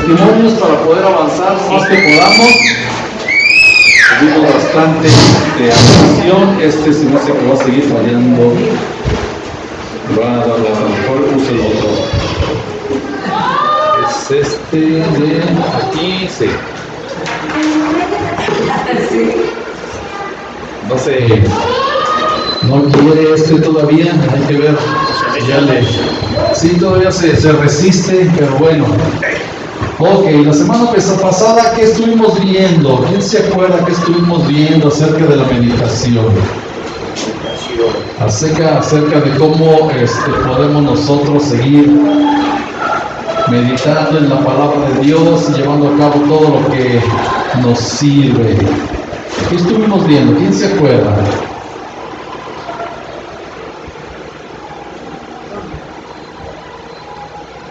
testimonios para poder avanzar lo más que podamos. Tuvimos bastante atención. Se me hace que va a seguir fallando. Va a dar a lo mejor uso el botón. Es de aquí, sí. No sé. No quiere todavía, hay que ver. Ya sí, todavía se resiste, pero bueno. Ok, la semana pasada, ¿qué estuvimos viendo? ¿Quién se acuerda que estuvimos viendo acerca de la meditación? Acerca de cómo podemos nosotros seguir meditando en la palabra de Dios y llevando a cabo todo lo que nos sirve. ¿Qué estuvimos viendo? ¿Quién se acuerda?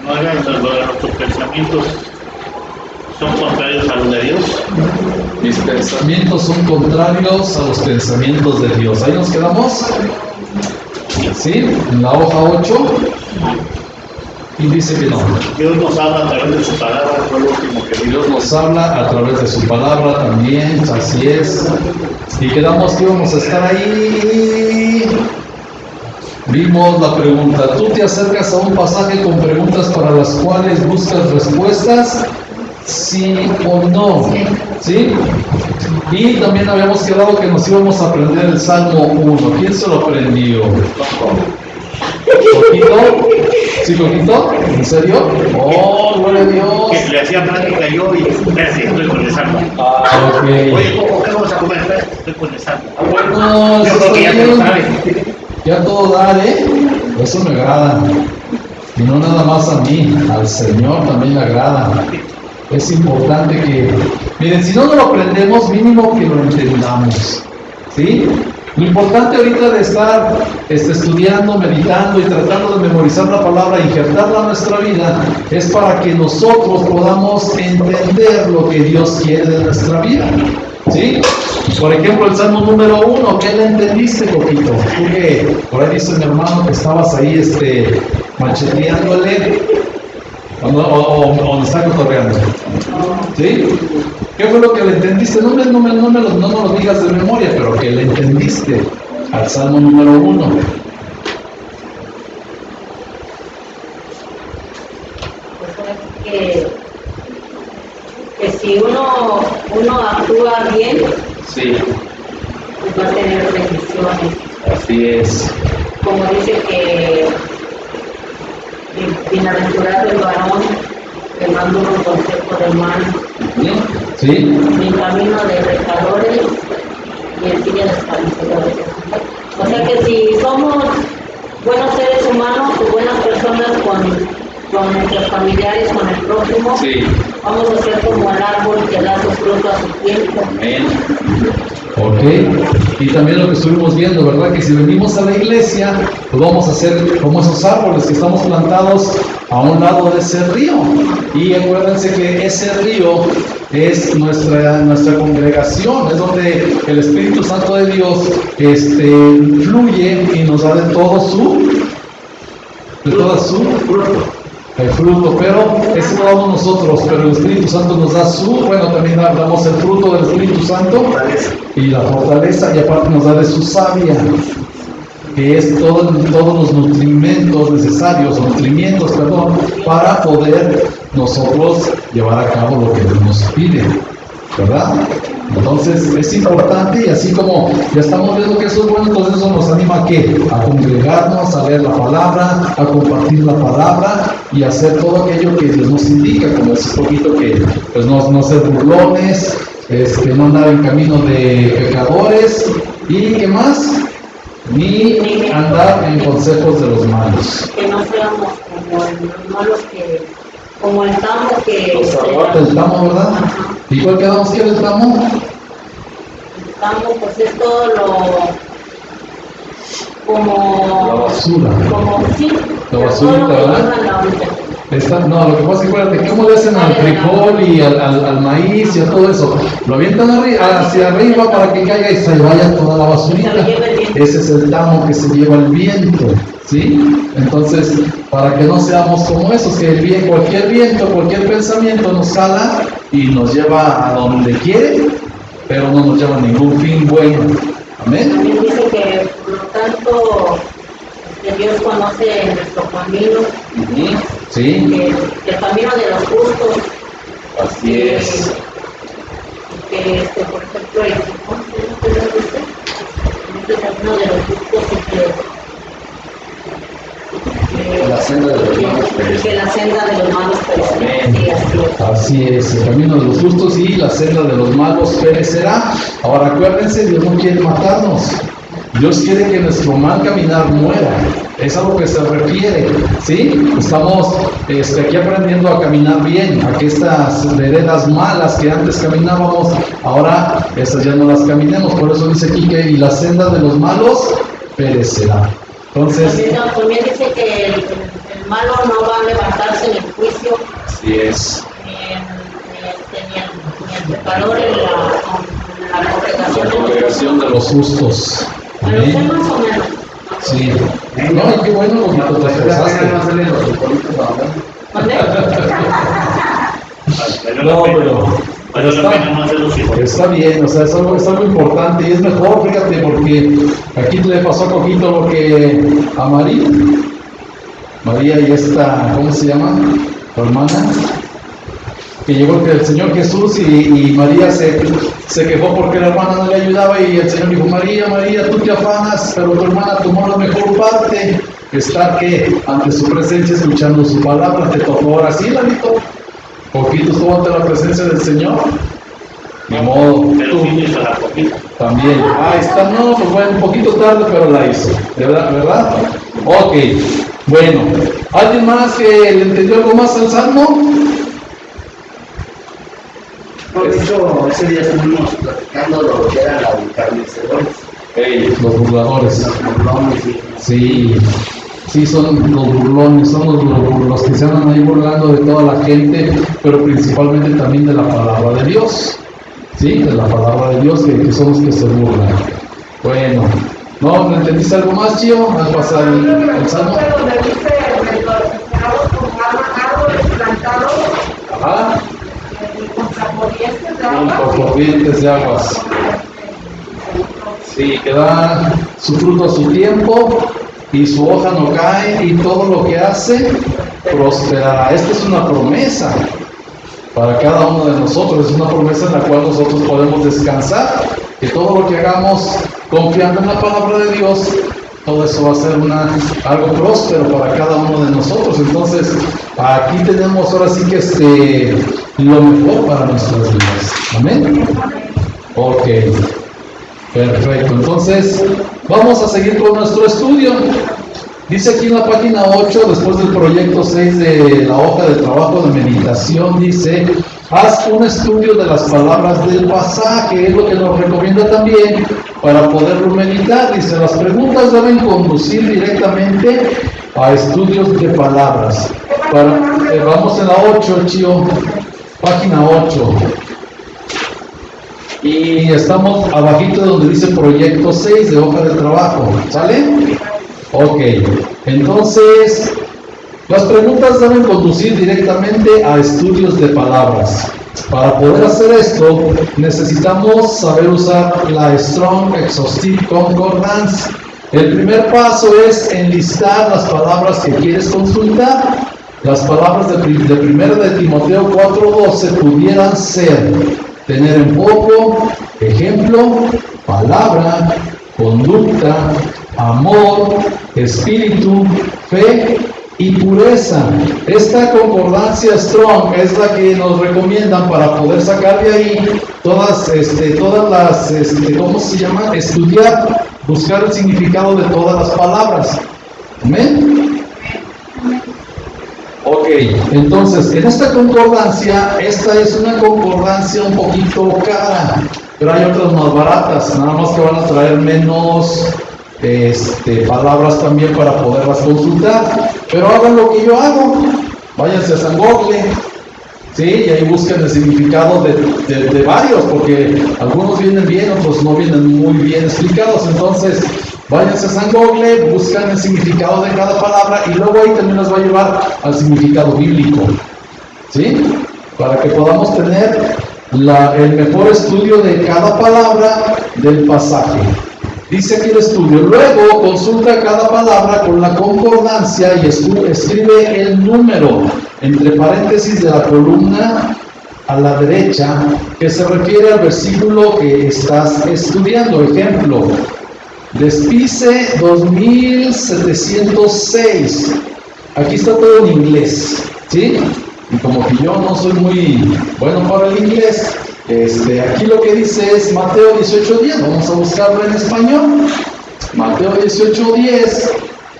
No hagan nuestros pensamientos son contrarios a los de Dios. Mis pensamientos son contrarios a los pensamientos de Dios. ¿Ahí nos quedamos? ¿Sí? En la hoja 8. Y dice que no. Dios nos habla a través de su palabra, fue lo último que vimos. Dios nos habla a través de su palabra también, así es. Y quedamos que íbamos a estar ahí. Vimos la pregunta. ¿Tú te acercas a un pasaje con preguntas para las cuales buscas respuestas? ¿Sí o no? ¿Sí? Y también habíamos quedado que nos íbamos a aprender el Salmo 1. ¿Quién se lo aprendió? ¿Coquito? ¿Sí, Coquito? ¿En serio? ¡Oh, gloria a Dios! Que le hacía práctica yo y estoy con el Salmo. Ah, ok. Oye, ¿qué vamos a comer? Estoy con el Salmo. Bueno, yo creo que ya te lo sabes. Ya todo dar, eso me agrada. Y no nada más a mí, al Señor también le agrada. Es importante que, miren, si no lo aprendemos, mínimo que lo entendamos. ¿Sí? Lo importante ahorita de estar estudiando, meditando y tratando de memorizar la palabra, injertarla en nuestra vida, es para que nosotros podamos entender lo que Dios quiere de nuestra vida. ¿Sí? Por ejemplo, el Salmo número 1, ¿qué le entendiste, Coquito? Tú que por ahí dice mi hermano que estabas ahí macheteándole o me está cotorreando. ¿Sí? ¿Qué fue lo que le entendiste? No lo digas de memoria, pero que le entendiste al Salmo número 1. Que si uno actúa bien, sí, pues va a tener bendiciones. Así es. Como dice que bienaventurado el varón que manda un consejo de mal, ¿Sí? ni camino de pecadores, ni en silla de escarnecedores. O sea que si somos buenos seres humanos o buenas personas con nuestros familiares, con el prójimo, Sí. vamos a ser como el árbol que da su fruto a su tiempo. Amén. Ok, y también lo que estuvimos viendo, ¿verdad? Que si venimos a la iglesia, pues vamos a ser como esos árboles que estamos plantados a un lado de ese río. Y acuérdense que ese río es nuestra congregación, es donde el Espíritu Santo de Dios fluye y nos da de todo su el fruto, pero eso lo damos nosotros, pero el Espíritu Santo nos da también damos el fruto del Espíritu Santo y la fortaleza, y aparte nos da de su savia, que es todos los nutrimientos necesarios, para poder nosotros llevar a cabo lo que Dios nos pide, ¿verdad? Entonces es importante, y así como ya estamos viendo que eso es bueno, entonces eso nos anima a ¿qué? A congregarnos, a leer la palabra, a compartir la palabra y a hacer todo aquello que Dios nos indica, como ese poquito que pues no ser burlones, no andar en camino de pecadores y ¿qué más? Ni andar en consejos de los malos. Que no seamos como el tamo que... El tamo, ¿verdad? ¿Y cuál quedamos que era el tamo? El tamo, pues es todo como... La basura. Sí. La basurita, ¿verdad? No, lo que pasa es que acuérdate, ¿cómo le hacen al frijol y al maíz y a todo eso? Lo avientan hacia arriba para que caiga y se vaya toda la basurita. Se lo lleva el viento. ese es el tamo que se lleva el viento, ¿sí? Entonces, para que no seamos como esos, que cualquier viento, cualquier pensamiento nos jala y nos lleva a donde quiere, pero no nos lleva a ningún fin bueno. Amén. También dice que, por lo tanto, Dios conoce nuestro camino, Sí, que el camino de los justos, así es. que, por ejemplo, el camino de los justos La senda de los malos perecerá. que la senda de los malos perecerá. Sí, así es. Así es, el camino de los justos y la senda de los malos perecerá. Ahora acuérdense, Dios no quiere matarnos. Dios quiere que nuestro mal caminar muera. Es a lo que se refiere, ¿sí? Estamos aquí aprendiendo a caminar bien, a que estas veredas malas que antes caminábamos, ahora estas ya no las caminemos. Por eso dice aquí que y la senda de los malos perecerá. Entonces, También dice que el malo no va a levantarse en el juicio, así es. ni el pecador en la congregación. La congregación de los justos. Pero sé Amén. más o menos. Sí. No, y qué bueno, Gomito, te esforzaste. ¿Dónde? No, pero Vale la pena no hacer los hijos. está bien, o sea, es algo importante y es mejor, fíjate, porque aquí le pasó a Coquito lo que a María y esta, ¿cómo se llama? Tu hermana, que llegó el Señor Jesús y María se quejó porque la hermana no le ayudaba y el Señor dijo, María, tú te afanas, pero tu hermana tomó la mejor parte, estar que ante su presencia escuchando su palabra, te tocó ahora sí, Lalito. Poquito estuvo ante la presencia del Señor. Ni modo, Pero tú sí hizo la poquita. también. Ahí está, no, pues bueno, un poquito tarde, pero la hizo. ¿Verdad? Ok, bueno. ¿Alguien más que le entendió algo más al Salmo? No, de hecho, ese día estuvimos platicando lo que eran los carnicedores, Los burladores. los burlones, y Sí, son los burlones, son los que se andan ahí burlando de toda la gente, pero principalmente también de la palabra de Dios. Sí, de la palabra de Dios, que son los que se burlan. Bueno, ¿no entendiste algo más, Chío? Al pasar el Salmo. Ajá. Por corrientes de aguas. Sí, que da su fruto a su tiempo y su hoja no cae y todo lo que hace prosperará. Esta es una promesa para cada uno de nosotros, es una promesa en la cual nosotros podemos descansar, que todo lo que hagamos confiando en la palabra de Dios, todo eso va a ser algo próspero para cada uno de nosotros. Entonces, aquí tenemos ahora sí que lo mejor para nuestras vidas. Amén. Ok. Perfecto, entonces vamos a seguir con nuestro estudio. Dice aquí en la página 8, después del proyecto 6 de la hoja de trabajo de meditación, dice, haz un estudio de las palabras del pasaje, es lo que nos recomienda también para poderlo meditar. Dice, las preguntas deben conducir directamente a estudios de palabras. Vamos en la 8, Chío, página 8. Y estamos abajito de donde dice proyecto 6 de hoja de trabajo, ¿sale? Ok, entonces las preguntas deben conducir directamente a estudios de palabras. Para poder hacer esto necesitamos saber usar la Strong Exhaustive Concordance. El primer paso es enlistar las palabras que quieres consultar. Las palabras de 1 de Timoteo 4:12 pudieran ser tener enfoque, ejemplo, palabra, conducta, amor, espíritu, fe y pureza. Esta concordancia Strong es la que nos recomiendan para poder sacar de ahí todas las, ¿cómo se llama? Estudiar, buscar el significado de todas las palabras. ¿Amén? Ok, entonces en esta concordancia, esta es una concordancia un poquito cara, pero hay otras más baratas, nada más que van a traer menos palabras también para poderlas consultar. Pero hagan lo que yo hago, váyanse a San Google, ¿sí? Y ahí busquen el significado de varios, porque algunos vienen bien, otros no vienen muy bien explicados. Entonces, Váyanse a San Google, buscan el significado de cada palabra y luego ahí también nos va a llevar al significado bíblico, ¿sí? Para que podamos tener el mejor estudio de cada palabra del pasaje. Dice aquí el estudio: luego consulta cada palabra con la concordancia y escribe el número entre paréntesis de la columna a la derecha que se refiere al versículo que estás estudiando. Ejemplo: Despice 2706. Aquí está todo en inglés, ¿sí? Y como que yo no soy muy bueno para el inglés, aquí lo que dice es Mateo 18:10. Vamos a buscarlo en español. Mateo 18:10.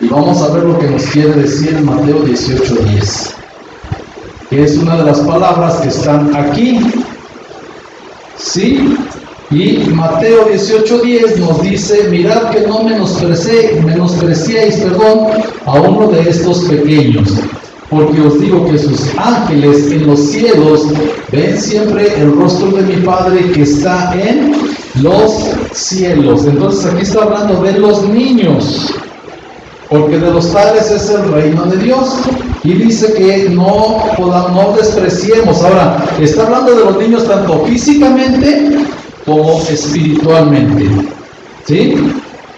Y vamos a ver lo que nos quiere decir Mateo 18:10. Que es una de las palabras que están aquí. ¿Sí? Y Mateo 18:10 nos dice: mirad que no menospreciéis a uno de estos pequeños, porque os digo que sus ángeles en los cielos ven siempre el rostro de mi Padre que está en los cielos. Entonces aquí está hablando de los niños, porque de los tales es el reino de Dios. Y dice que no despreciemos. Ahora, está hablando de los niños tanto físicamente como espiritualmente, ¿sí?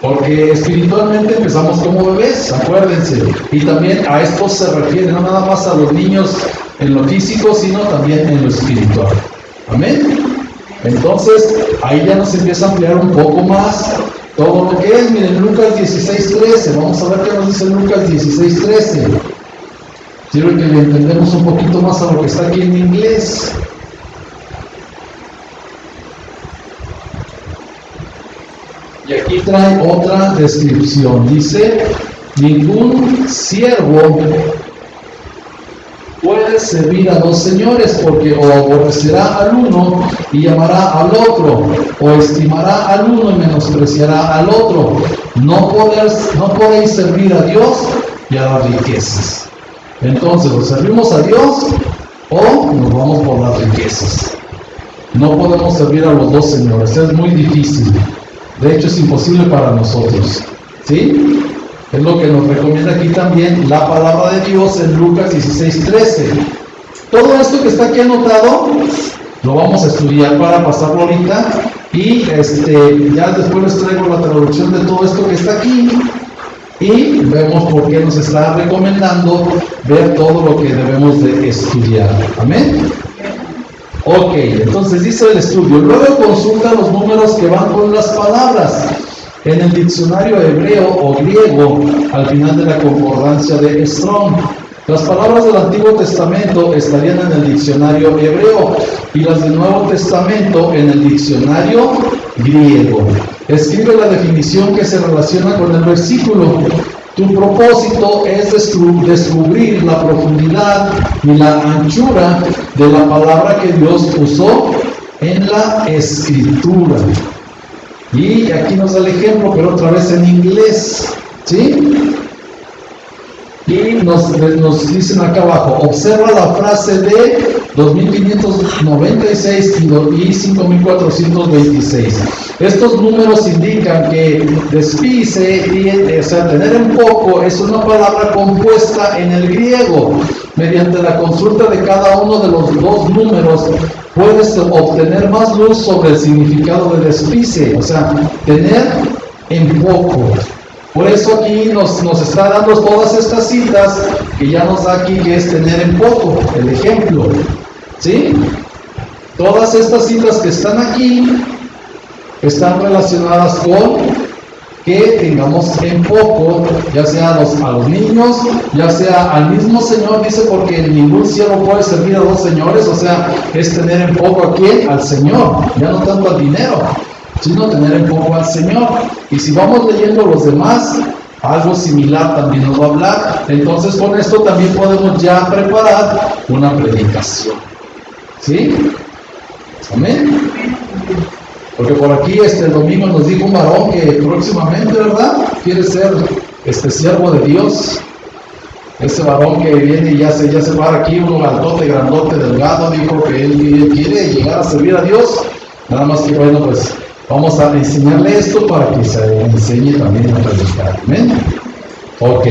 Porque espiritualmente empezamos como bebés, acuérdense. Y también a esto se refiere, no nada más a los niños en lo físico, sino también en lo espiritual. Amén. Entonces, ahí ya nos empieza a ampliar un poco más todo lo que es. Miren, Lucas 16:13. Vamos a ver qué nos dice Lucas 16:13. Quiero que le entendemos un poquito más a lo que está aquí en inglés. Y aquí trae otra descripción. Dice: ningún siervo puede servir a dos señores, porque o aborrecerá al uno y amará al otro, o estimará al uno y menospreciará al otro. No podéis servir a Dios y a las riquezas. Entonces, o servimos a Dios o nos vamos por las riquezas. No podemos servir a los dos señores, es muy difícil. De hecho, es imposible para nosotros, ¿sí? Es lo que nos recomienda aquí también la palabra de Dios en Lucas 16:13. Todo esto que está aquí anotado lo vamos a estudiar para pasarlo ahorita y ya después les traigo la traducción de todo esto que está aquí y vemos por qué nos está recomendando ver todo lo que debemos de estudiar. Amén. Ok, entonces dice el estudio: luego consulta los números que van con las palabras en el diccionario hebreo o griego al final de la concordancia de Strong. Las palabras del Antiguo Testamento estarían en el diccionario hebreo y las del Nuevo Testamento en el diccionario griego. Escribe la definición que se relaciona con el versículo. Tu propósito es descubrir la profundidad y la anchura de la palabra que Dios usó en la Escritura. Y aquí nos da el ejemplo, pero otra vez en inglés, ¿sí? Y nos dicen acá abajo: observa la frase de 2596 y 5426. Estos números indican que despice, o sea, tener en poco, es una palabra compuesta en el griego. Mediante la consulta de cada uno de los dos números puedes obtener más luz sobre el significado de despice, o sea, tener en poco. Por eso aquí nos está dando todas estas citas que ya nos da aquí, que es tener en poco, el ejemplo, ¿sí? Todas estas citas que están aquí están relacionadas con que tengamos en poco, ya sea a los niños, ya sea al mismo Señor. Dice, porque ningún siervo puede servir a dos señores, o sea, es tener en poco a quién, al Señor, ya no tanto al dinero, sino tener en poco al Señor. Y si vamos leyendo los demás, algo similar también nos va a hablar. Entonces con esto también podemos ya preparar una predicación, ¿sí? Amén. Porque por aquí el domingo nos dijo un varón que próximamente, ¿verdad?, quiere ser siervo de Dios. Ese varón que viene y ya se para aquí, uno altote, grandote, delgado, dijo que él quiere llegar a servir a Dios. Nada más que bueno, pues Vamos a enseñarle esto para que se enseñe también a predicar. ¿Amén? Ok.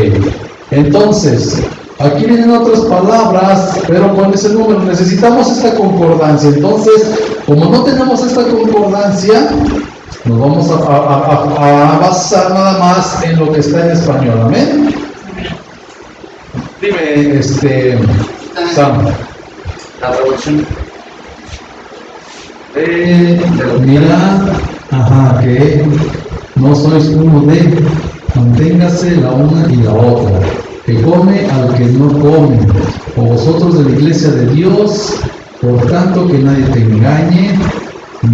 Entonces, aquí vienen otras palabras, pero con ese número necesitamos esta concordancia. Entonces, como no tenemos esta concordancia, nos vamos a basar nada más en lo que está en español. ¿Amén? Dime, Sam. La traducción. Mira, que no sois uno de, manténgase la una y la otra, que come al que no come, o vosotros de la iglesia de Dios, por tanto que nadie te engañe,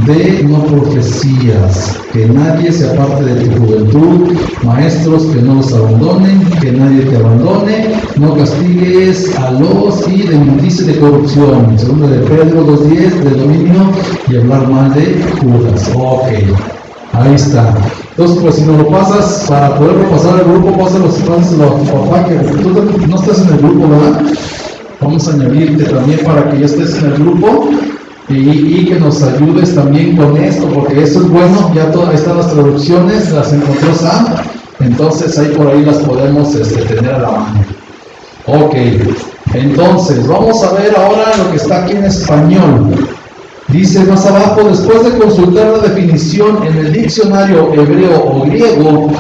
de no profecías, que nadie se aparte de tu juventud, maestros que no los abandonen, que nadie te abandone, no castigues a los y de inmundicia de corrupción. Segunda de Pedro 2:10, de dominio y hablar mal de Judas. Ok, ahí está. Entonces, pues si nos lo pasas, para poderlo pasar al grupo, pásalos, papá, que tú no estás en el grupo, ¿verdad? Vamos a añadirte también para que ya estés en el grupo. Y que nos ayudes también con esto, porque esto es bueno, ya todas están las traducciones, las encontró Sam, entonces ahí por ahí las podemos tener a la mano. Ok, entonces vamos a ver ahora lo que está aquí en español. Dice más abajo, después de consultar la definición en el diccionario hebreo o griego,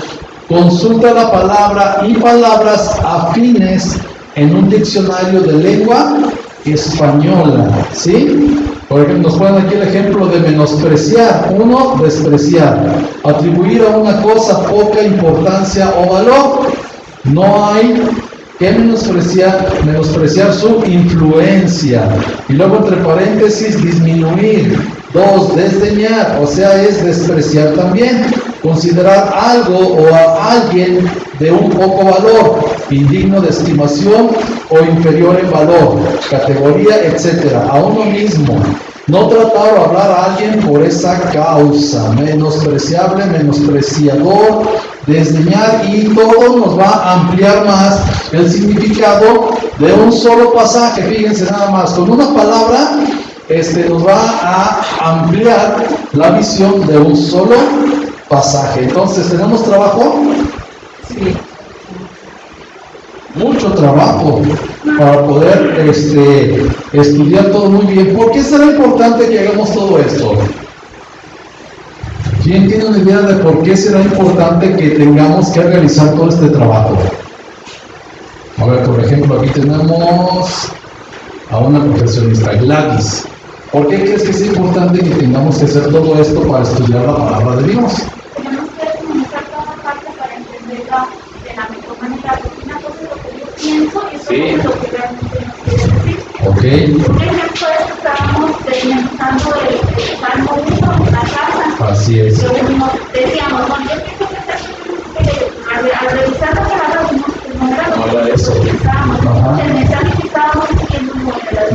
consulta la palabra y palabras afines en un diccionario de lengua española, ¿sí? Por ejemplo, nos ponen aquí el ejemplo de menospreciar. Uno, despreciar. Atribuir a una cosa poca importancia o valor. No hay que menospreciar su influencia. Y luego entre paréntesis, disminuir. Dos, desdeñar, o sea, es despreciar también. Considerar algo o a alguien de un poco valor, indigno de estimación o inferior en valor, categoría, etc. A uno mismo. No tratar o hablar a alguien por esa causa. Menospreciable, menospreciador, desdeñar, y todo nos va a ampliar más el significado de un solo pasaje. Fíjense nada más, con una palabra nos va a ampliar la visión de un solo pasaje. Entonces, ¿tenemos trabajo? Sí. Mucho trabajo para poder estudiar todo muy bien. ¿Por qué será importante que hagamos todo esto? ¿Quién tiene una idea de por qué será importante que tengamos que realizar todo este trabajo? A ver, por ejemplo, aquí tenemos a una profesionista, Gladys. ¿Por qué crees que es importante que tengamos que hacer todo esto para estudiar la palabra de Dios? Tenemos que comunicar toda parte para entenderla de la mejor manera, porque una cosa es lo que yo pienso y otra cosa es lo que realmente nos quiere decir. Ok. Por ejemplo, estábamos experimentando el Salmo 1 en la casa. Así es. Y decíamos, bueno, yo pienso que al revisar la palabra vimos que no era lo que eso. pensábamos. Ajá. El mensaje que estábamos diciendo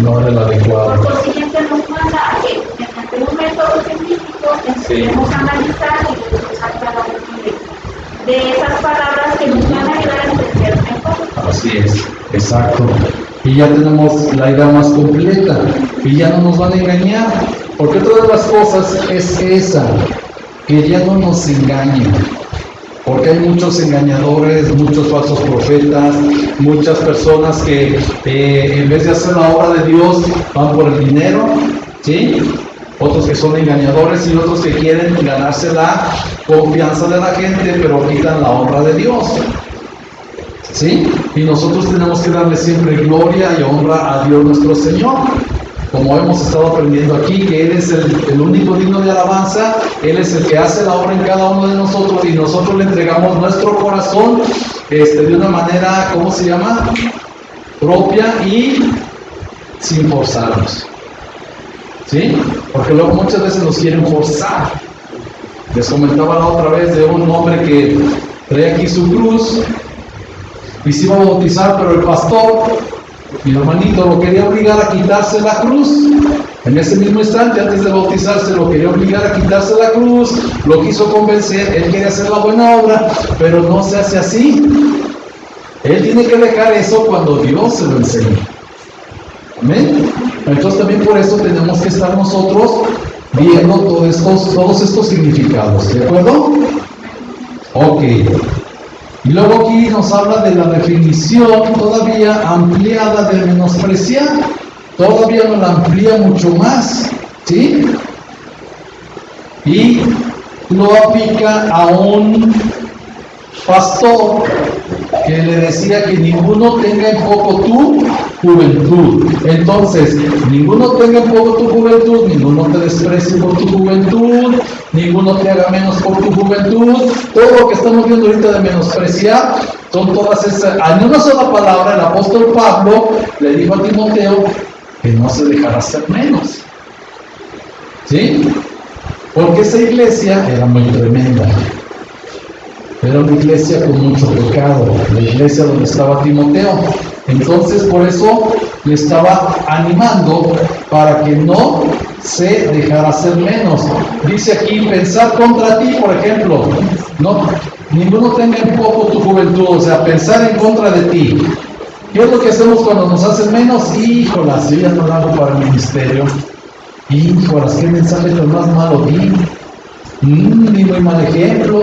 No era el adecuado. Por consiguiente nos manda a que mediante un método científico empecemos a analizar y utilizar cada una de esas palabras que nos van a ayudar a entender mejor. Así es, exacto. Y ya tenemos la idea más completa y ya no nos van a engañar, porque otra de las cosas es esa, que ya no nos engañen. Porque hay muchos engañadores, muchos falsos profetas, muchas personas que en vez de hacer la obra de Dios van por el dinero, ¿sí? Otros que son engañadores y otros que quieren ganarse la confianza de la gente, pero quitan la honra de Dios, ¿sí? Y nosotros tenemos que darle siempre gloria y honra a Dios nuestro Señor. Como hemos estado aprendiendo aquí, que Él es el único digno de alabanza, Él es el que hace la obra en cada uno de nosotros y nosotros le entregamos nuestro corazón de una manera, ¿cómo se llama? Propia y sin forzarnos. ¿Sí? Porque luego muchas veces nos quieren forzar. Les comentaba la otra vez de un hombre que trae aquí su cruz y se iba a bautizar, pero el pastor, mi hermanito, lo quería obligar a quitarse la cruz. En ese mismo instante, antes de bautizarse, lo quería obligar a quitarse la cruz, lo quiso convencer, él quería hacer la buena obra, pero no se hace así. Él tiene que dejar eso cuando Dios se lo enseñe. Amén. Entonces también por eso tenemos que estar nosotros viendo todos estos significados, ¿de acuerdo? Ok. Y luego aquí nos habla de la definición todavía ampliada de menospreciar. Todavía nos la amplía mucho más, ¿sí? Y lo aplica a un pastor que le decía que ninguno tenga en poco tu juventud. Entonces, ninguno tenga en poco tu juventud, ninguno te desprecie por tu juventud, ninguno te haga menos por tu juventud. Todo lo que estamos viendo ahorita de menospreciar son todas esas. En una sola palabra, el apóstol Pablo le dijo a Timoteo que no se dejara hacer menos. ¿Sí? Porque esa iglesia era muy tremenda. Era una iglesia con mucho pecado, la iglesia donde estaba Timoteo. Entonces, por eso le estaba animando para que no se dejara hacer menos. Dice aquí, pensar contra ti, por ejemplo, no, ninguno tenga en poco tu juventud, o sea, pensar en contra de ti. ¿Qué es lo que hacemos cuando nos hacen menos? Híjolas, yo ya no lo hago para el ministerio. Híjolas, qué mensaje tan más malo di. Ni muy mal ejemplo,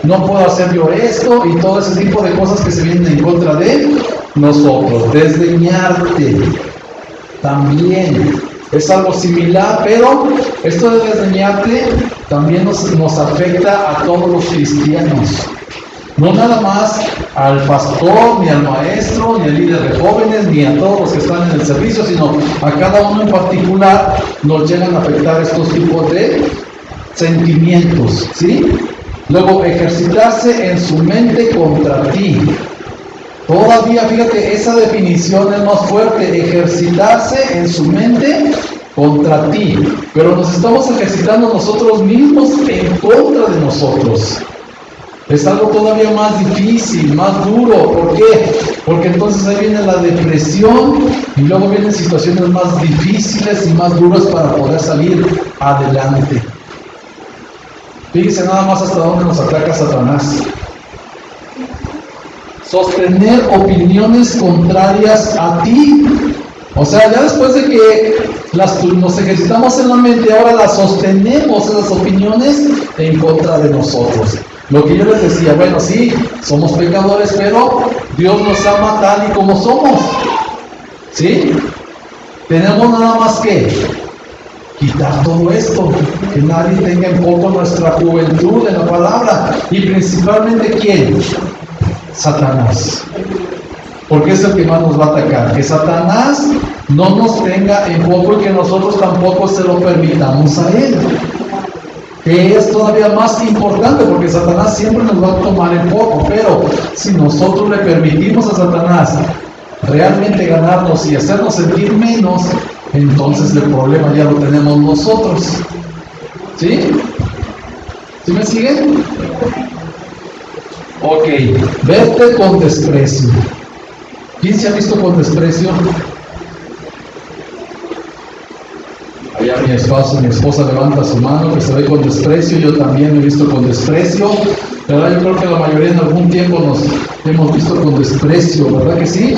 no puedo hacer yo esto, y todo ese tipo de cosas que se vienen en contra de nosotros. Desdeñarte también es algo similar, pero esto de desdeñarte también nos afecta a todos los cristianos. No nada más al pastor, ni al maestro, ni al líder de jóvenes, ni a todos los que están en el servicio, sino a cada uno en particular nos llegan a afectar estos tipos de sentimientos, ¿sí? Luego, ejercitarse en su mente contra ti. Todavía, fíjate, esa definición es más fuerte, ejercitarse en su mente contra ti. Pero nos estamos ejercitando nosotros mismos en contra de nosotros. Es algo todavía más difícil, más duro. ¿Por qué? Porque entonces ahí viene la depresión y luego vienen situaciones más difíciles y más duras para poder salir adelante. Fíjense nada más hasta dónde nos ataca Satanás. Sostener opiniones contrarias a ti. O sea, ya después de que nos ejercitamos en la mente, ahora las sostenemos, esas opiniones, en contra de nosotros. Lo que yo les decía, bueno, sí, somos pecadores, pero Dios nos ama tal y como somos. ¿Sí? Tenemos nada más que quitar todo esto, que nadie tenga en poco nuestra juventud en la palabra. Y principalmente, ¿quién? Satanás. Porque es el que más nos va a atacar. Que Satanás no nos tenga en poco y que nosotros tampoco se lo permitamos a él. Que es todavía más importante, porque Satanás siempre nos va a tomar en poco. Pero si nosotros le permitimos a Satanás realmente ganarnos y hacernos sentir menos, entonces el problema ya lo tenemos nosotros. ¿Sí? ¿Sí me siguen? Ok, verte con desprecio. ¿Quién se ha visto con desprecio? Allá mi esposa levanta su mano, que se ve con desprecio. Yo también me he visto con desprecio. ¿Verdad? Yo creo que la mayoría en algún tiempo nos hemos visto con desprecio, ¿verdad que sí?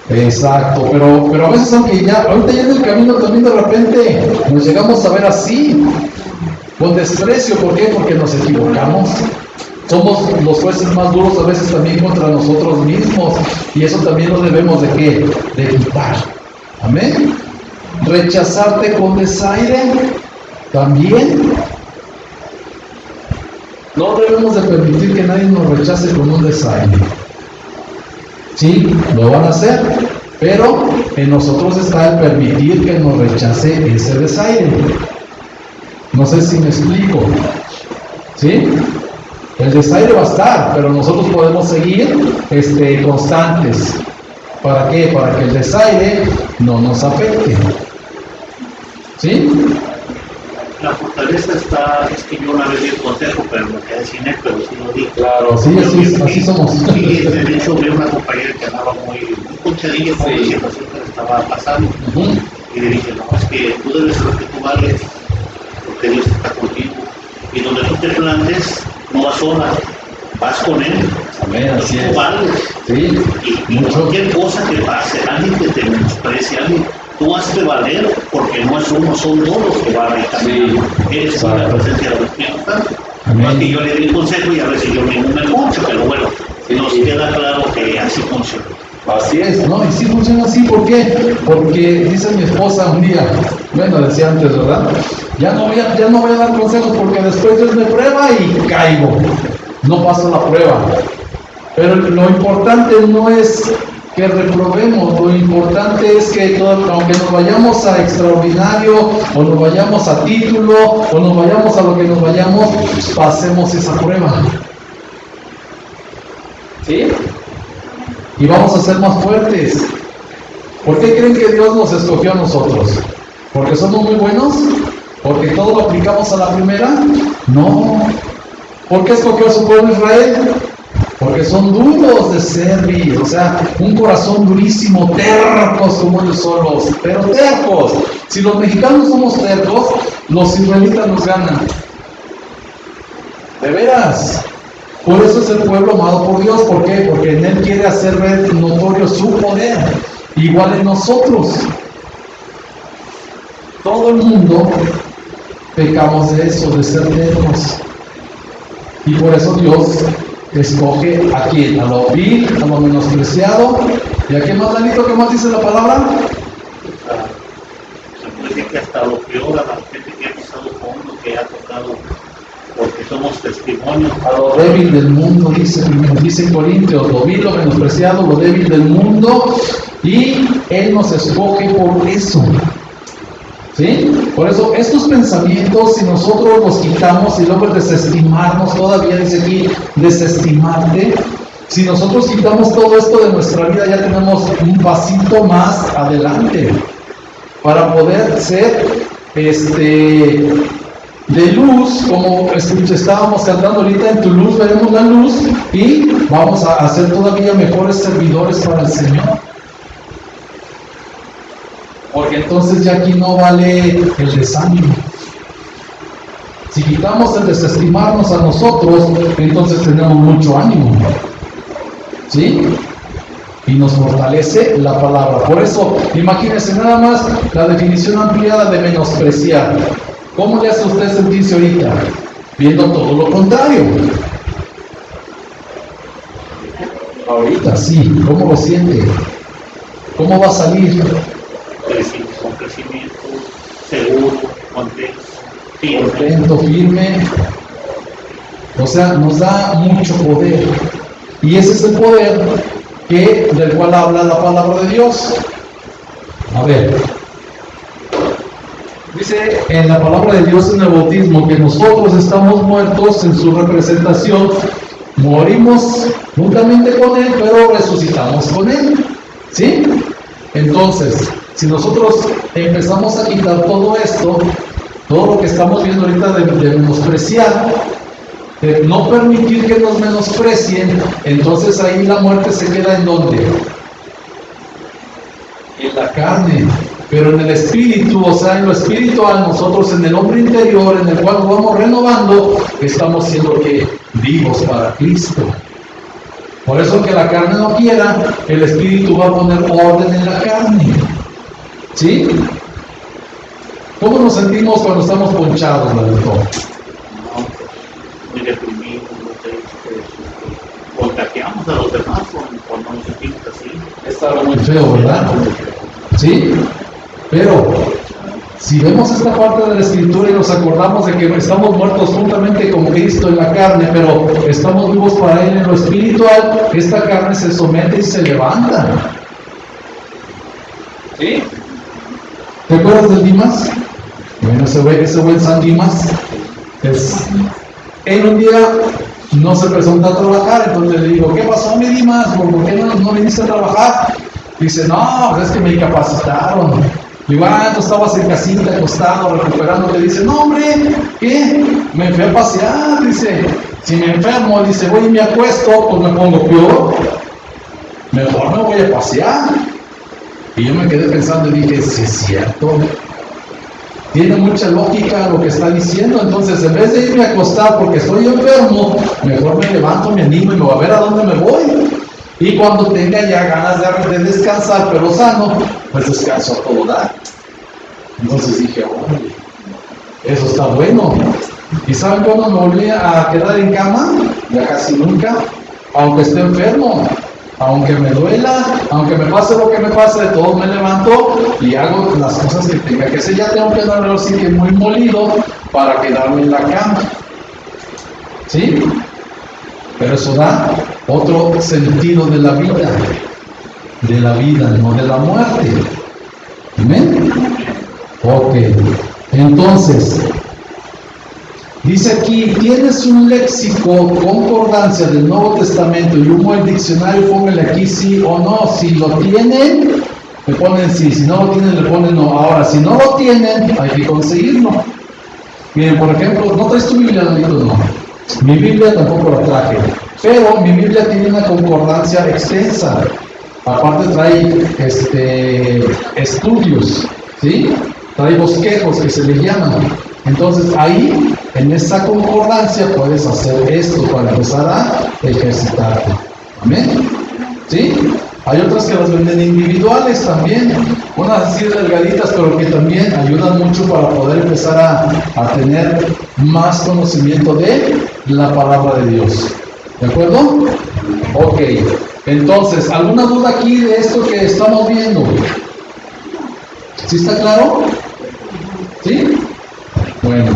Exacto, pero a veces aunque ahorita ya en el camino también de repente nos llegamos a ver así, con desprecio. ¿Por qué? Porque nos equivocamos. Somos los jueces más duros a veces también contra nosotros mismos, y eso también lo debemos de ¿qué? De quitar. Amén. Rechazarte con desaire también. No debemos de permitir que nadie nos rechace con un desaire. Sí, lo van a hacer, pero en nosotros está el permitir que nos rechace ese desaire. No sé si me explico. ¿Sí? El desaire va a estar, pero nosotros podemos seguir constantes. ¿Para qué? Para que el desaire no nos afecte. ¿Sí? La fortaleza está, es que yo una vez di el consejo, pero me quedé sin él, pero sí lo di. Claro, sí, así somos. Y de hecho vi una compañera que andaba muy conchadilla con la situación que le estaba pasando. Y le dije, no, es que tú debes lo que tú vales, porque Dios está contigo. Y donde tú te plantes, no vas sola, vas con Él. Amén, así tú es. vales. Sí, y cualquier cosa que pase, alguien que te menosprecie, alguien, Tú hazte valer, porque no es uno, son dos los que van a caminar. Eres con la presencia del Espíritu Santo. No es que yo le dé el consejo y a ver si yo mismo me poncho, pero bueno, nos queda claro que así funciona. Así es, ¿no? Y sí funciona así, ¿por qué? Porque dice mi esposa un día, bueno, decía antes, ¿verdad? Ya no voy a dar consejos porque después Dios me prueba y caigo. No paso la prueba. Pero lo importante no es que reprobemos, lo importante es que aunque nos vayamos a extraordinario, o nos vayamos a título, o nos vayamos a lo que nos vayamos, pasemos esa prueba. ¿Sí? Y vamos a ser más fuertes. ¿Por qué creen que Dios nos escogió a nosotros? ¿Porque somos muy buenos? ¿Porque todo lo aplicamos a la primera? No. ¿Por qué escogió a su pueblo Israel? Porque son duros de servir, o sea, un corazón durísimo, tercos como ellos solos, pero tercos. Si los mexicanos somos tercos, los israelitas nos ganan. De veras. Por eso es el pueblo amado por Dios. ¿Por qué? Porque en Él quiere hacer ver notorio su poder, igual en nosotros. Todo el mundo pecamos de eso, de ser tercos. Y por eso Dios escoge a quién, a lo vil, a lo menospreciado. ¿Y a qué más, Danito? ¿Qué más dice la palabra? Se puede decir que hasta lo peor, a la gente que ha pisado fondo, que ha tocado, porque somos testimonios. A lo débil del mundo, dice en Corintios, lo vil, lo menospreciado, lo débil del mundo, y Él nos escoge por eso. ¿Sí? Por eso estos pensamientos, si nosotros los quitamos y luego desestimarnos, todavía dice aquí, desestimarte, si nosotros quitamos todo esto de nuestra vida, ya tenemos un pasito más adelante para poder ser de luz, como estábamos cantando ahorita, en tu luz veremos la luz y vamos a ser todavía mejores servidores para el Señor. Porque entonces ya aquí no vale el desánimo. Si quitamos el desestimarnos a nosotros, entonces tenemos mucho ánimo. ¿Sí? Y nos fortalece la palabra. Por eso, imagínense nada más la definición ampliada de menospreciar. ¿Cómo le hace usted sentirse ahorita? Viendo todo lo contrario. Ahorita sí, ¿cómo lo siente? ¿Cómo va a salir? Con crecimiento, seguro, contento, firme. O sea, nos da mucho poder. Y ese es el poder del cual habla la palabra de Dios. A ver, dice en la palabra de Dios en el bautismo que nosotros estamos muertos en su representación, morimos juntamente con Él, pero resucitamos con Él. ¿Sí? Entonces, si nosotros empezamos a quitar todo esto, todo lo que estamos viendo ahorita de menospreciar, de no permitir que nos menosprecien, entonces ahí la muerte se queda ¿en dónde? En la carne. Pero en el espíritu, o sea, en lo espiritual, nosotros en el hombre interior, en el cual nos vamos renovando, estamos siendo que vivos para Cristo. Por eso que la carne no quiera, el espíritu va a poner orden en la carne. ¿Sí? ¿Cómo nos sentimos cuando estamos ponchados, Lalito? Muy deprimidos, contagiamos a los demás cuando nos sentimos así. Es algo muy feo, ¿verdad? ¿Sí? Pero si vemos esta parte de la Escritura y nos acordamos de que estamos muertos juntamente con Cristo en la carne, pero estamos vivos para Él en lo espiritual, esta carne se somete y se levanta. ¿Sí? ¿Te acuerdas del Dimas? Bueno, ese buen San Dimas, él un día no se presentó a trabajar, entonces le digo, ¿qué pasó, mi Dimas? ¿Por qué no viniste a trabajar? Dice, no, pues es que me incapacitaron. Digo, tú estabas en casita, acostado, recuperándote. Dice, no, hombre, ¿qué? Me fui a pasear, dice. Si me enfermo, dice, voy y me acuesto, pues me pongo peor. Mejor me voy a pasear. Y yo me quedé pensando y dije, sí es cierto. Tiene mucha lógica lo que está diciendo. Entonces, en vez de irme a acostar porque estoy enfermo, mejor me levanto, me animo y me voy a ver a dónde me voy. Y cuando tenga ya ganas de descansar, pero sano, pues descanso a todo dar. Entonces dije, oye, eso está bueno. ¿Y saben cuándo me volví a quedar en cama? Ya casi nunca, aunque esté enfermo, aunque me duela, aunque me pase lo que me pase, de todo me levanto y hago las cosas que tenga que hacer. Ya tengo que andar así que muy molido para quedarme en la cama. ¿Sí? Pero eso da otro sentido de la vida, no de la muerte. ¿Amén? Ok. Entonces, dice aquí, ¿tienes un léxico, concordancia del Nuevo Testamento y un buen diccionario? Póngale aquí sí o no. Si lo tienen, le ponen sí. Si no lo tienen, le ponen no. Ahora, si no lo tienen, hay que conseguirlo. Miren, por ejemplo, ¿no traes tu Biblia, Danito? No. Mi Biblia tampoco la traje. Pero mi Biblia tiene una concordancia extensa. Aparte trae estudios, ¿sí? Trae bosquejos que se le llaman. Entonces ahí, en esa concordancia, puedes hacer esto para empezar a ejercitarte. ¿Amén? ¿Sí? Hay otras que las venden individuales también, unas así delgaditas, pero que también ayudan mucho para poder empezar a tener más conocimiento de la palabra de Dios. ¿De acuerdo? Ok. Entonces, ¿alguna duda aquí de esto que estamos viendo? ¿Sí está claro? ¿Sí? Bueno.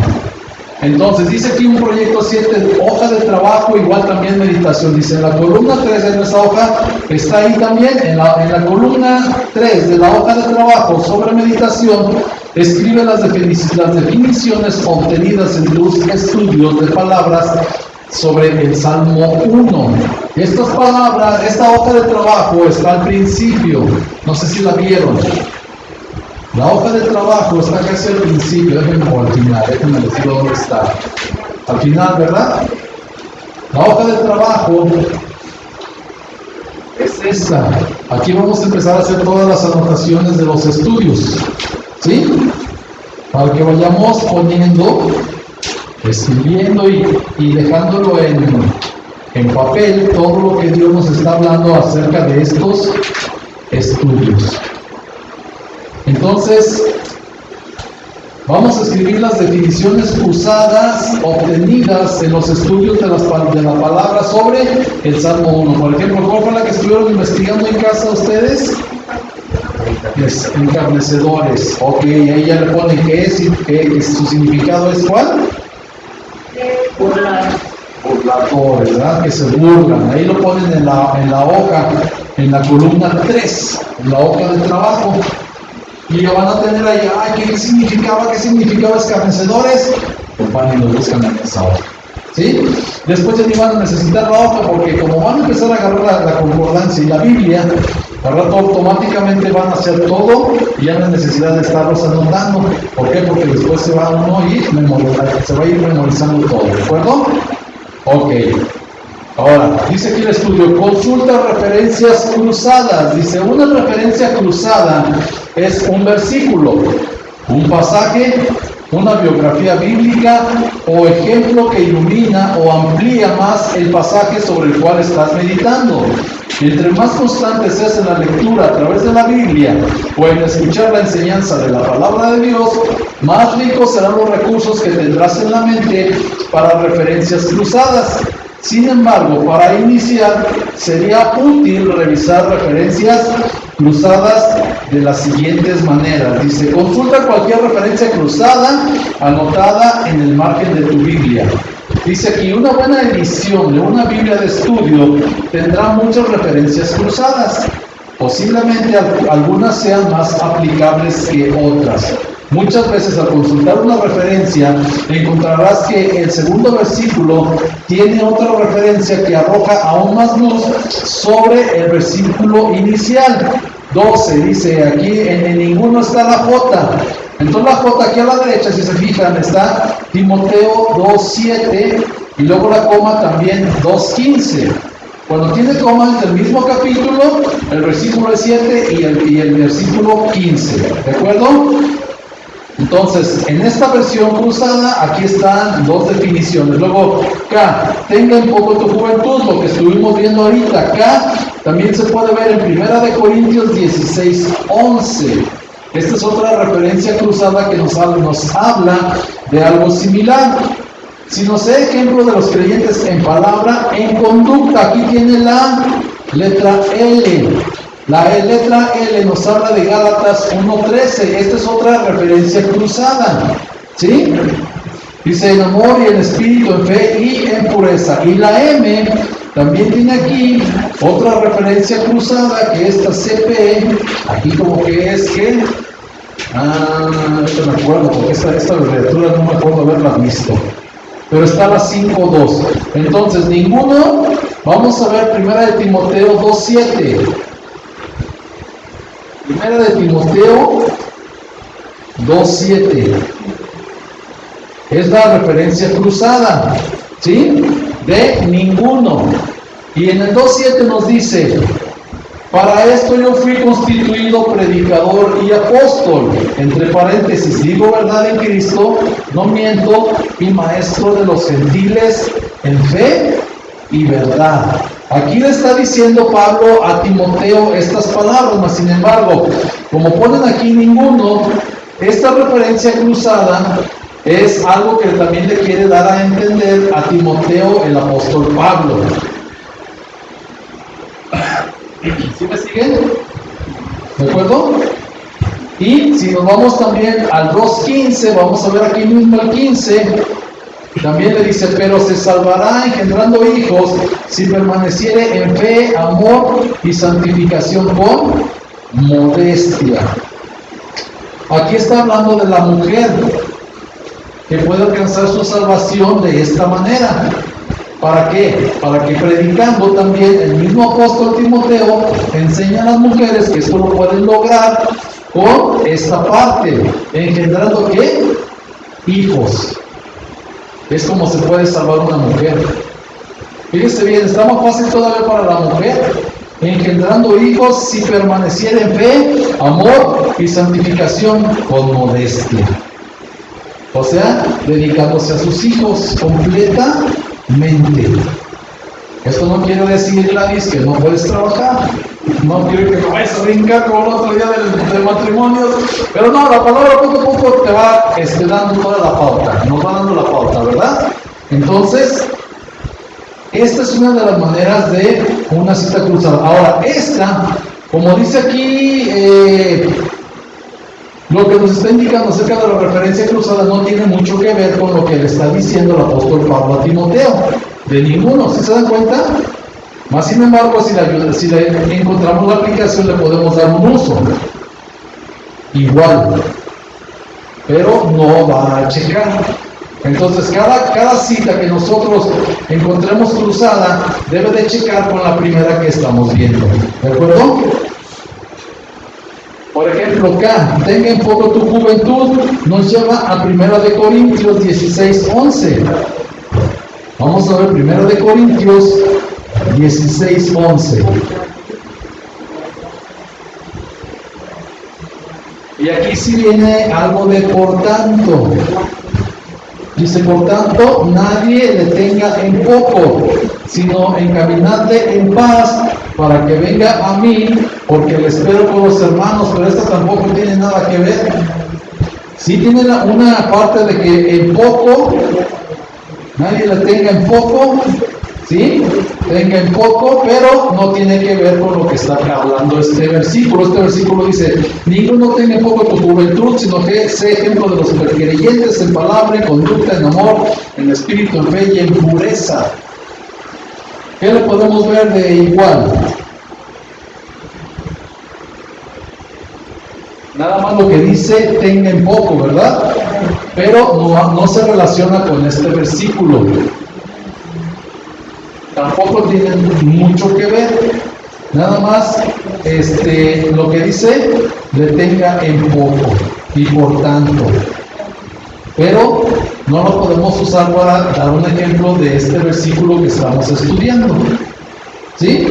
Entonces, dice aquí un proyecto 7, hoja de trabajo, igual también meditación. Dice, en la columna 3 de nuestra hoja, está ahí también, en la columna 3 de la hoja de trabajo sobre meditación, escribe las definiciones obtenidas en tus estudios de palabras sobre el Salmo 1. Estas palabras, esta hoja de trabajo está al principio, no sé si la vieron. La hoja de trabajo está casi al principio, déjenme al final, déjenme decir dónde está. Al final, ¿verdad? La hoja de trabajo es esta. Aquí vamos a empezar a hacer todas las anotaciones de los estudios, ¿sí? Para que vayamos poniendo, escribiendo y dejándolo en papel todo lo que Dios nos está hablando acerca de estos estudios. Entonces, vamos a escribir las definiciones usadas, obtenidas en los estudios de la palabra sobre el Salmo 1. Por ejemplo, ¿cuál fue la que estuvieron investigando en casa ustedes? Encarnecedores. Ok, ahí ya le ponen qué es y que su significado es ¿cuál? Burladores, ¿verdad? Que se burlan. Ahí lo ponen en la hoja, en la columna 3, en la hoja de trabajo. Y lo van a tener ahí, ay, ¿qué significaba escarnecedores? Pues van y lo buscan en esa hoja. ¿Sí? Después ya ni van a necesitar la hoja, porque como van a empezar a agarrar la concordancia y la Biblia, al rato automáticamente van a hacer todo y ya no hay necesidad de estarlos anotando. ¿Por qué? Porque después se va uno y se va a ir memorizando todo, ¿de acuerdo? Ok. Ahora, dice aquí el estudio, consulta referencias cruzadas. Dice, una referencia cruzada es un versículo, un pasaje, una biografía bíblica o ejemplo que ilumina o amplía más el pasaje sobre el cual estás meditando. Entre más constante seas en la lectura a través de la Biblia o en escuchar la enseñanza de la palabra de Dios, más ricos serán los recursos que tendrás en la mente para referencias cruzadas. Sin embargo, para iniciar, sería útil revisar referencias cruzadas de las siguientes maneras. Dice, consulta cualquier referencia cruzada anotada en el margen de tu Biblia. Dice aquí, una buena edición de una Biblia de estudio tendrá muchas referencias cruzadas. Posiblemente algunas sean más aplicables que otras. Muchas veces al consultar una referencia encontrarás que el segundo versículo tiene otra referencia que arroja aún más luz sobre el versículo inicial. 12 dice aquí, en ninguno está la J. Entonces la J aquí a la derecha, si se fijan, está Timoteo 2:7 y luego la coma también 2:15. Cuando tiene comas del mismo capítulo, el versículo es 7 y el versículo 15. ¿De acuerdo? Entonces, en esta versión cruzada, aquí están dos definiciones. Luego, K, tenga en poco tu juventud, lo que estuvimos viendo ahorita. K también se puede ver en 1 Corintios 16:11. Esta es otra referencia cruzada que nos habla de algo similar. Si nos da ejemplo de los creyentes en palabra, en conducta, aquí tiene la letra L. La letra L nos habla de Gálatas 1:13. Esta es otra referencia cruzada. ¿Sí? Dice en amor y en espíritu, en fe y en pureza. Y la M también tiene aquí otra referencia cruzada, que esta CP, aquí como que es que... esto me acuerdo, porque esta abreviatura no me acuerdo haberla visto. Pero está la 5:2. Entonces, ninguno... Vamos a ver 1 de Timoteo 2:7. 1 de Timoteo 2:7 es la referencia cruzada, ¿sí? De ninguno. Y en el 2:7 nos dice: para esto yo fui constituido predicador y apóstol, entre paréntesis, digo verdad en Cristo, no miento, y maestro de los gentiles en fe y verdad. Aquí le está diciendo Pablo a Timoteo estas palabras, mas sin embargo, como ponen aquí ninguno, esta referencia cruzada es algo que también le quiere dar a entender a Timoteo el apóstol Pablo. ¿Sí me siguen? ¿De acuerdo? Y si nos vamos también al 2:15, vamos a ver aquí mismo el 15. También le dice: pero se salvará engendrando hijos si permaneciere en fe, amor y santificación con modestia. Aquí está hablando de la mujer que puede alcanzar su salvación de esta manera. ¿Para qué? Para que predicando también el mismo apóstol Timoteo enseña a las mujeres que esto lo pueden lograr con esta parte, engendrando ¿qué? Hijos. Es como se puede salvar una mujer. Fíjese bien, está más fácil todavía para la mujer, engendrando hijos si permaneciera en fe, amor y santificación con modestia. O sea, dedicándose a sus hijos completamente. Esto no quiere decir, Gladys, que no puedes trabajar. No quiero que te vayas a brincar como el otro día del matrimonio. Pero no, la palabra poco a poco te va dando toda la pauta. Nos va dando la pauta, ¿verdad? Entonces, esta es una de las maneras de una cita cruzada. Ahora, esta, como dice aquí, lo que nos está indicando acerca de la referencia cruzada no tiene mucho que ver con lo que le está diciendo el apóstol Pablo a Timoteo. De ninguno, ¿sí se dan cuenta? Más sin embargo, si le encontramos la aplicación, le podemos dar un uso. Igual. Pero no va a checar. Entonces, cada cita que nosotros encontremos cruzada debe de checar con la primera que estamos viendo. ¿De acuerdo? Por ejemplo, K, tenga en poco tu juventud, nos lleva a 1 de Corintios 16:11. Vamos a ver 1 de Corintios 16:11. Y aquí sí viene algo de por tanto. Dice: por tanto, nadie le tenga en poco, sino encaminadle en paz, para que venga a mí, porque le espero con los hermanos. Pero esto tampoco tiene nada que ver. Sí tiene una parte de que en poco, nadie le tenga en poco, ¿sí? Tenga en poco, pero no tiene que ver con lo que está hablando este versículo. Este versículo dice: ninguno tenga en poco tu juventud, sino que sea ejemplo de los creyentes en palabra, en conducta, en amor, en espíritu, en fe y en pureza. ¿Qué le podemos ver de igual? Nada más lo que dice tenga en poco, ¿verdad? Pero no se relaciona con este versículo. Tampoco tienen mucho que ver. Nada más lo que dice le tenga en poco y por tanto. Pero no lo podemos usar para dar un ejemplo de este versículo que estamos estudiando. ¿Sí?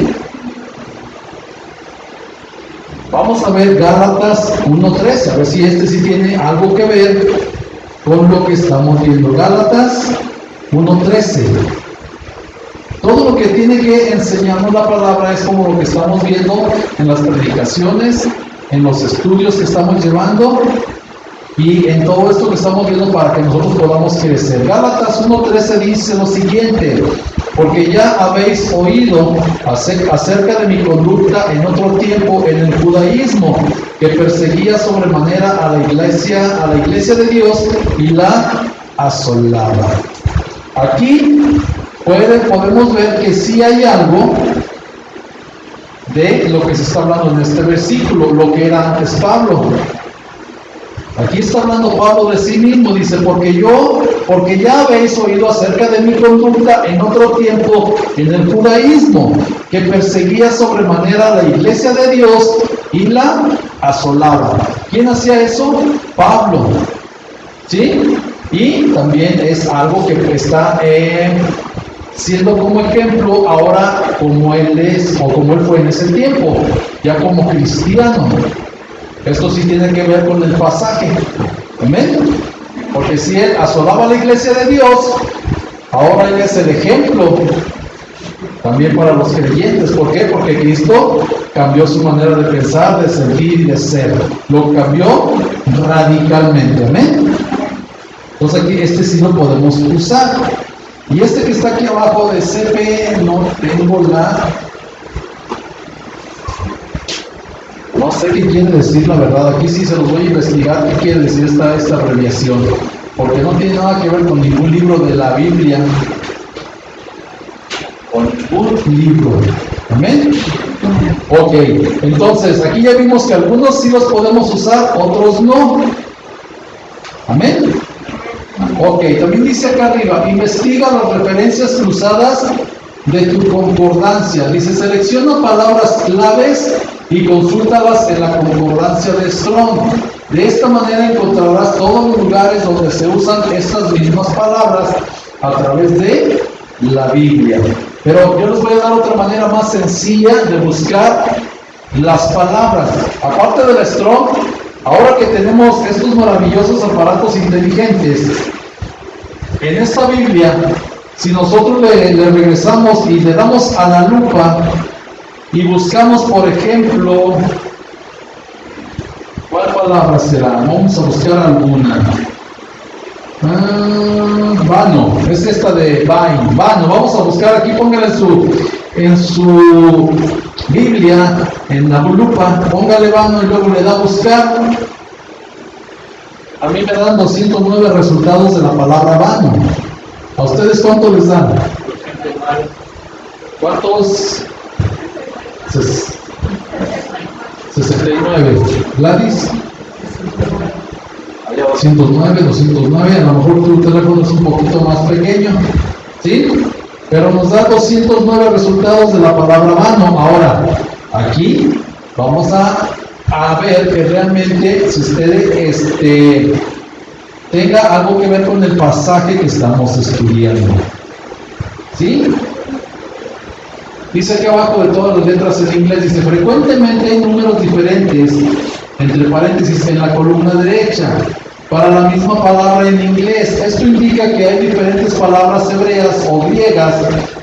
Vamos a ver Gálatas 1:13, a ver si este sí tiene algo que ver con lo que estamos viendo. Gálatas 1:13. Todo lo que tiene que enseñarnos la palabra es como lo que estamos viendo en las predicaciones, en los estudios que estamos llevando y en todo esto que estamos viendo para que nosotros podamos crecer. Gálatas 1:13 dice lo siguiente: porque ya habéis oído acerca de mi conducta en otro tiempo en el judaísmo, que perseguía sobremanera a la iglesia de Dios y la asolaba. Aquí podemos ver que sí hay algo de lo que se está hablando en este versículo, lo que era antes Pablo. Aquí está hablando Pablo de sí mismo, dice, porque ya habéis oído acerca de mi conducta en otro tiempo en el judaísmo, que perseguía sobremanera a la iglesia de Dios y la asolaba. ¿Quién hacía eso? Pablo. ¿Sí? Y también es algo que está siendo como ejemplo ahora como él es o como él fue en ese tiempo, ya como cristiano. Esto sí tiene que ver con el pasaje. Amén. Porque si él asolaba a la iglesia de Dios, ahora él es el ejemplo también para los creyentes. ¿Por qué? Porque Cristo cambió su manera de pensar, de sentir y de ser. Lo cambió radicalmente. Amén. Entonces aquí este sí lo podemos usar. Y este que está aquí abajo de CP no tengo no sé qué quiere decir, la verdad. Aquí sí se los voy a investigar qué quiere decir esta abreviación, porque no tiene nada que ver con ningún libro de la Biblia, con ningún libro. ¿Amén? Ok, entonces aquí ya vimos que algunos sí los podemos usar, otros no. ¿Amén? Ok, también dice acá arriba, investiga las referencias cruzadas de tu concordancia. Dice, selecciona palabras claves y consúltalas en la concordancia de Strong. De esta manera encontrarás todos los lugares donde se usan estas mismas palabras a través de la Biblia. Pero yo les voy a dar otra manera más sencilla de buscar las palabras. Aparte de la Strong, ahora que tenemos estos maravillosos aparatos inteligentes, en esta Biblia, si nosotros le regresamos y le damos a la lupa y buscamos, por ejemplo, ¿cuál palabra será? Vamos a buscar alguna. Vano, es esta de vine, vano. Vamos a buscar aquí, póngale en su Biblia, en la lupa, póngale vano y luego le da a buscar. A mí me dan 209 resultados de la palabra vano. ¿A ustedes cuánto les dan? ¿Cuántos? 69. Gladys. Allá 209, a lo mejor tu teléfono es un poquito más pequeño, ¿sí? Pero nos da 209 resultados de la palabra vano. Ahora, aquí vamos a ver que realmente si usted tenga algo que ver con el pasaje que estamos estudiando, ¿sí? Dice aquí abajo de todas las letras en inglés, dice, frecuentemente hay números diferentes, entre paréntesis, en la columna derecha, para la misma palabra en inglés. Esto indica que hay diferentes palabras hebreas o griegas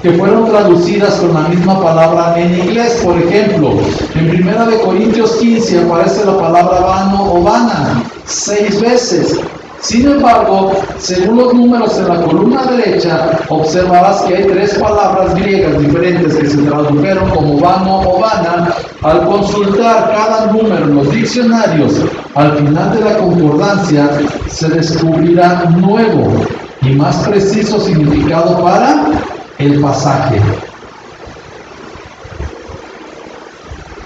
que fueron traducidas con la misma palabra en inglés. Por ejemplo, en 1 Corintios 15 aparece la palabra vano o vana 6 veces. Sin embargo, según los números en la columna derecha, observarás que hay 3 palabras griegas diferentes que se tradujeron como vano o vana. Al consultar cada número en los diccionarios, al final de la concordancia se descubrirá nuevo y más preciso significado para el pasaje.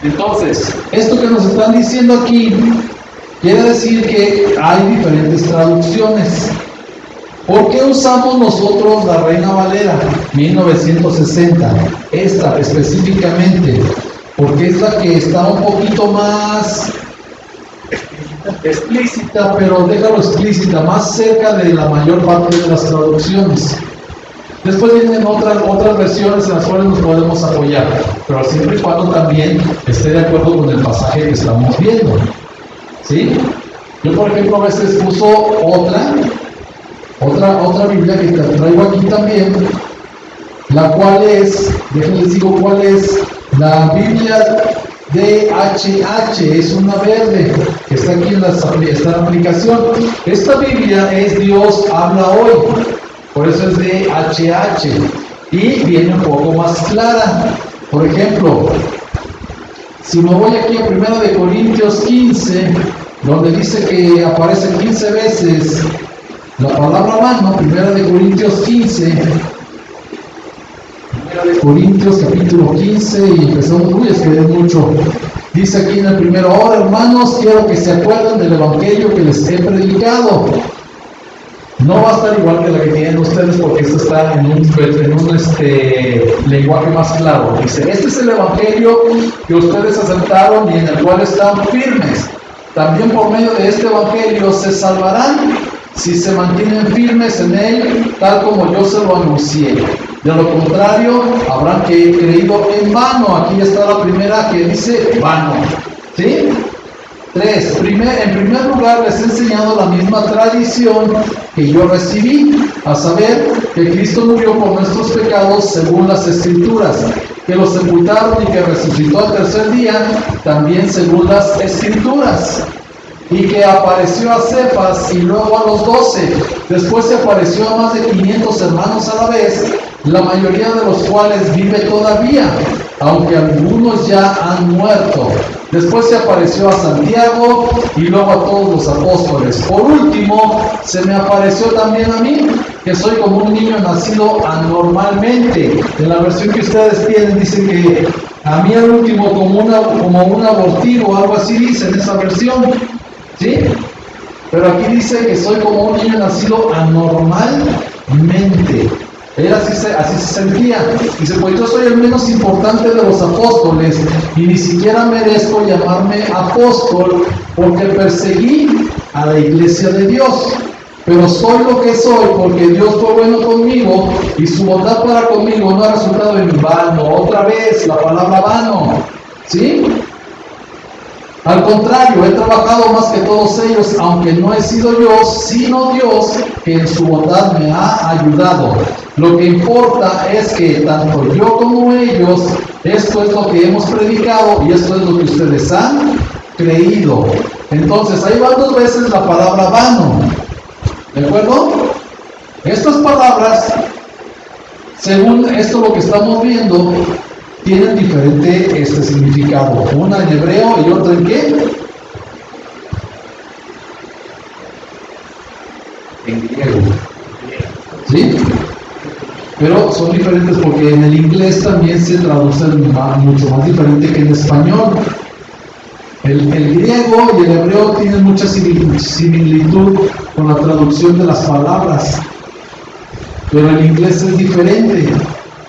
Entonces, esto que nos están diciendo aquí quiere decir que hay diferentes traducciones. ¿Por qué usamos nosotros la Reina Valera 1960? Esta específicamente, porque es la que está un poquito más explícita, pero déjalo explícita, más cerca de la mayor parte de las traducciones. Después vienen otras versiones en las cuales nos podemos apoyar, pero siempre y cuando también esté de acuerdo con el pasaje que estamos viendo. ¿Sí? Yo, por ejemplo, a veces uso otra Biblia que traigo aquí también, la cual es, déjenme les digo cuál es, la Biblia DHH, es una verde, que está aquí está en la aplicación. Esta Biblia es Dios habla hoy, por eso es DHH, y viene un poco más clara. Por ejemplo, si me voy aquí a 1 Corintios 15, donde dice que aparece 15 veces la palabra vano, 1 Corintios 15, 1 Corintios capítulo 15, y empezamos, es que es mucho. Dice aquí en el primero: ahora, hermanos, quiero que se acuerden del evangelio que les he predicado. No va a estar igual que la que tienen ustedes, porque esto está en un lenguaje más claro. Dice: este es el evangelio que ustedes aceptaron y en el cual están firmes. También por medio de este evangelio se salvarán si se mantienen firmes en él, tal como yo se lo anuncié. De lo contrario, habrán creído en vano. Aquí está la primera que dice vano. ¿Sí? 3. En primer lugar, les he enseñado la misma tradición que yo recibí, a saber, que Cristo murió por nuestros pecados según las Escrituras, que lo sepultaron y que resucitó al tercer día, también según las Escrituras, y que apareció a Cefas y luego a los 12. Después se apareció a más de 500 hermanos a la vez, la mayoría de los cuales vive todavía, aunque algunos ya han muerto. Después se apareció a Santiago y luego a todos los apóstoles. Por último, se me apareció también a mí, que soy como un niño nacido anormalmente. En la versión que ustedes tienen dice que a mí al último como un abortivo, algo así dice en esa versión. ¿Sí? Pero aquí dice que soy como un niño nacido anormalmente. Él así se sentía. Dice: pues yo soy el menos importante de los apóstoles y ni siquiera merezco llamarme apóstol, porque perseguí a la iglesia de Dios. Pero soy lo que soy porque Dios fue bueno conmigo y su bondad para conmigo no ha resultado en vano. Otra vez la palabra vano. ¿Sí? Al contrario, he trabajado más que todos ellos, aunque no he sido yo, sino Dios, que en su bondad me ha ayudado. Lo que importa es que tanto yo como ellos, esto es lo que hemos predicado y esto es lo que ustedes han creído. Entonces, ahí va 2 veces la palabra vano. ¿De acuerdo? Estas palabras, según esto lo que estamos viendo, tienen diferente significado. Una en hebreo y otra en ¿qué? En griego. ¿Sí? Pero son diferentes porque en el inglés también se traducen mucho más diferente que en español. El griego y el hebreo tienen mucha similitud con la traducción de las palabras, pero el inglés es diferente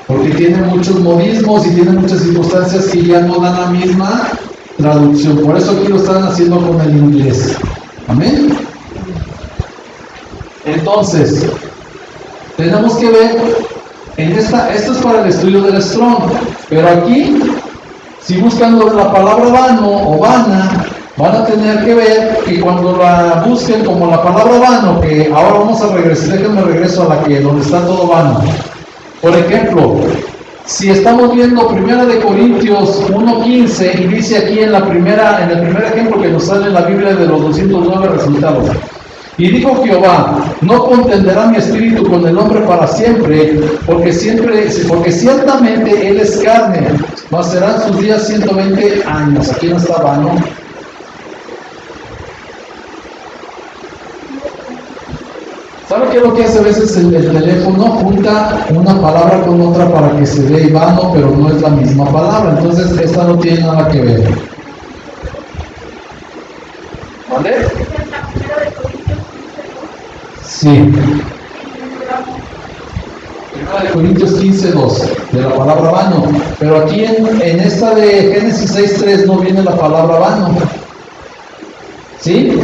porque tiene muchos modismos y tiene muchas circunstancias que ya no dan la misma traducción. Por eso aquí lo están haciendo con el inglés. Amén. Entonces, tenemos que ver esto es para el estudio del Strong, pero aquí, si buscan la palabra vano o vana, van a tener que ver que cuando la busquen como la palabra vano, que ahora vamos a regresar, déjenme regreso a la que donde está todo vano. Por ejemplo, si estamos viendo 1 Corintios 1:15 y dice aquí en el primer ejemplo que nos sale en la Biblia de los 209 resultados: y dijo Jehová: no contenderá mi espíritu con el hombre para siempre, porque ciertamente él es carne, mas serán sus días 120 años. Aquí no está vano. ¿Sabe qué es lo que hace a veces el teléfono? Junta una palabra con otra para que se vea vano, pero no es la misma palabra. Entonces esta no tiene nada que ver. ¿Vale? Sí. 1 Corintios 15:2, de la palabra vano. Pero aquí en esta de Génesis 6:3 no viene la palabra vano. ¿Sí?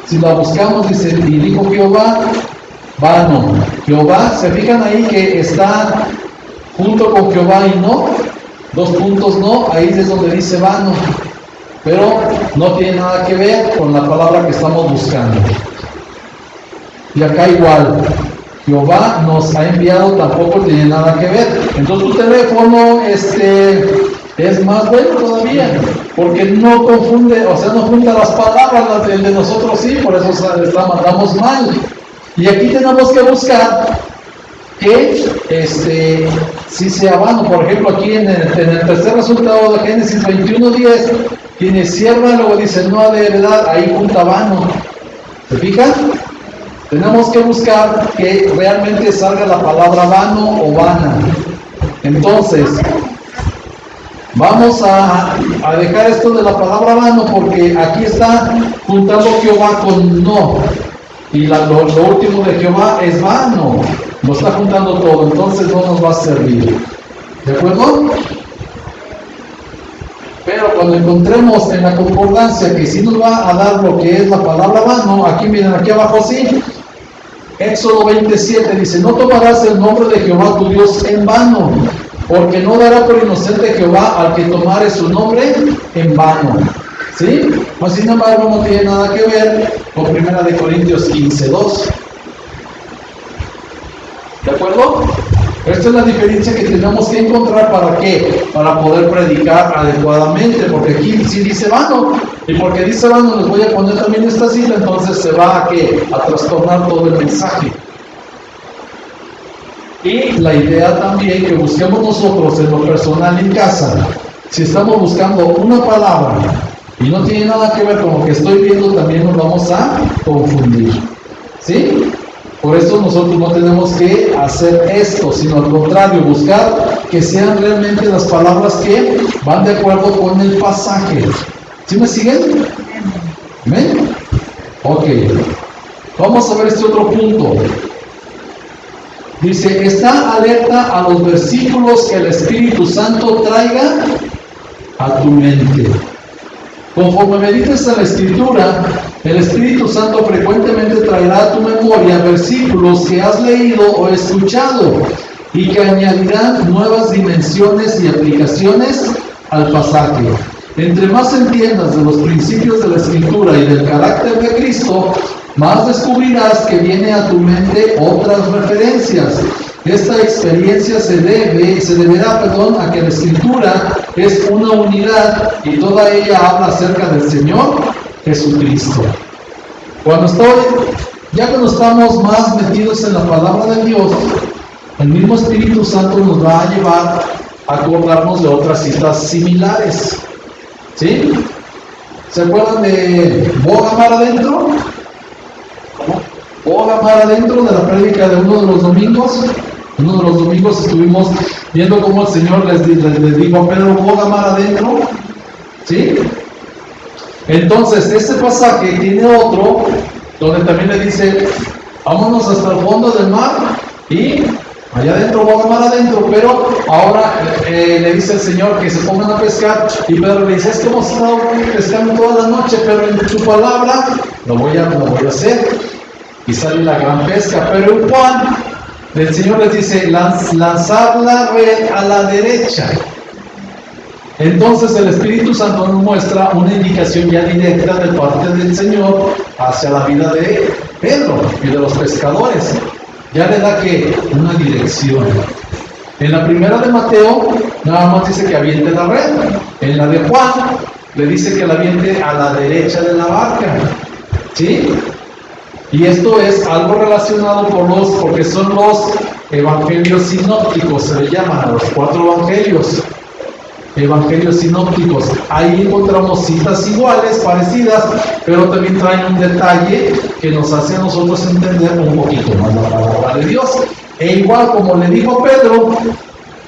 Si la buscamos, dice: y dijo Jehová: vano, Jehová, ¿se fijan ahí que está junto con Jehová y no? 2 puntos no, ahí es donde dice vano, pero no tiene nada que ver con la palabra que estamos buscando. Y acá igual, Jehová nos ha enviado, tampoco tiene nada que ver. Entonces tu teléfono es más bueno todavía, porque no confunde, o sea, no junta las palabras, el de nosotros sí, por eso mandamos mal. Y aquí tenemos que buscar que sí sea vano. Por ejemplo, aquí en el tercer resultado de Génesis 21:10, tiene sierva, luego dice no ha de heredar, ahí junta vano. ¿Se fijan? Tenemos que buscar que realmente salga la palabra vano o vana. Entonces, vamos a dejar esto de la palabra vano, porque aquí está juntando Jehová con no. Y lo último de Jehová es vano. Lo está juntando todo, entonces no nos va a servir. ¿De acuerdo? Pero cuando encontremos en la concordancia que sí nos va a dar lo que es la palabra vano, aquí miren, aquí abajo sí. Éxodo 27 dice, no tomarás el nombre de Jehová tu Dios en vano, porque no dará por inocente Jehová al que tomare su nombre en vano. ¿Sí? Pues sin embargo no tiene nada que ver con 1 Corintios 15:2. ¿De acuerdo? Esta es la diferencia que tenemos que encontrar. ¿Para qué? Para poder predicar adecuadamente, porque aquí sí dice vano, y porque dice vano les voy a poner también esta cita, entonces se va a trastornar todo el mensaje. Y la idea también que busquemos nosotros en lo personal en casa, si estamos buscando una palabra y no tiene nada que ver con lo que estoy viendo, también nos vamos a confundir. ¿Sí? Por eso nosotros no tenemos que hacer esto, sino al contrario, buscar que sean realmente las palabras que van de acuerdo con el pasaje. ¿Sí me siguen? ¿Amén? Ok. Vamos a ver este otro punto. Dice, está alerta a los versículos que el Espíritu Santo traiga a tu mente. Conforme medites en la Escritura, el Espíritu Santo frecuentemente traerá a tu memoria versículos que has leído o escuchado y que añadirán nuevas dimensiones y aplicaciones al pasaje. Entre más entiendas de los principios de la Escritura y del carácter de Cristo, más descubrirás que viene a tu mente otras referencias. Esta experiencia se deberá a que la Escritura es una unidad y toda ella habla acerca del Señor Jesucristo. Cuando estamos más metidos en la palabra de Dios, el mismo Espíritu Santo nos va a llevar a acordarnos de otras citas similares. ¿Sí? ¿Se acuerdan de Boga Mar Adentro? Boga Mar Adentro, de la prédica de uno de los domingos. Uno de los domingos estuvimos viendo cómo el Señor les dijo a Pedro, Boga Mar Adentro. ¿Sí? Entonces, este pasaje tiene otro, donde también le dice, vámonos hasta el fondo del mar y allá adentro, Boga Mar Adentro, pero ahora le dice el Señor que se pongan a pescar, y Pedro le dice, es que hemos estado pescando toda la noche, pero en su palabra lo voy a hacer, y sale la gran pesca. Pero en Juan, el Señor les dice, lanzar la red a la derecha. Entonces el Espíritu Santo nos muestra una indicación ya directa de parte del Señor hacia la vida de Pedro y de los pescadores. Ya le da que una dirección. En la primera de Mateo nada más dice que aviente la red. En la de Juan le dice que la aviente a la derecha de la barca. ¿Sí? Y esto es algo relacionado porque son los evangelios sinópticos, se le llaman a los 4 evangelios. Evangelios sinópticos. Ahí encontramos citas iguales, parecidas, pero también traen un detalle que nos hace a nosotros entender un poquito más la palabra de Dios. E igual como le dijo Pedro,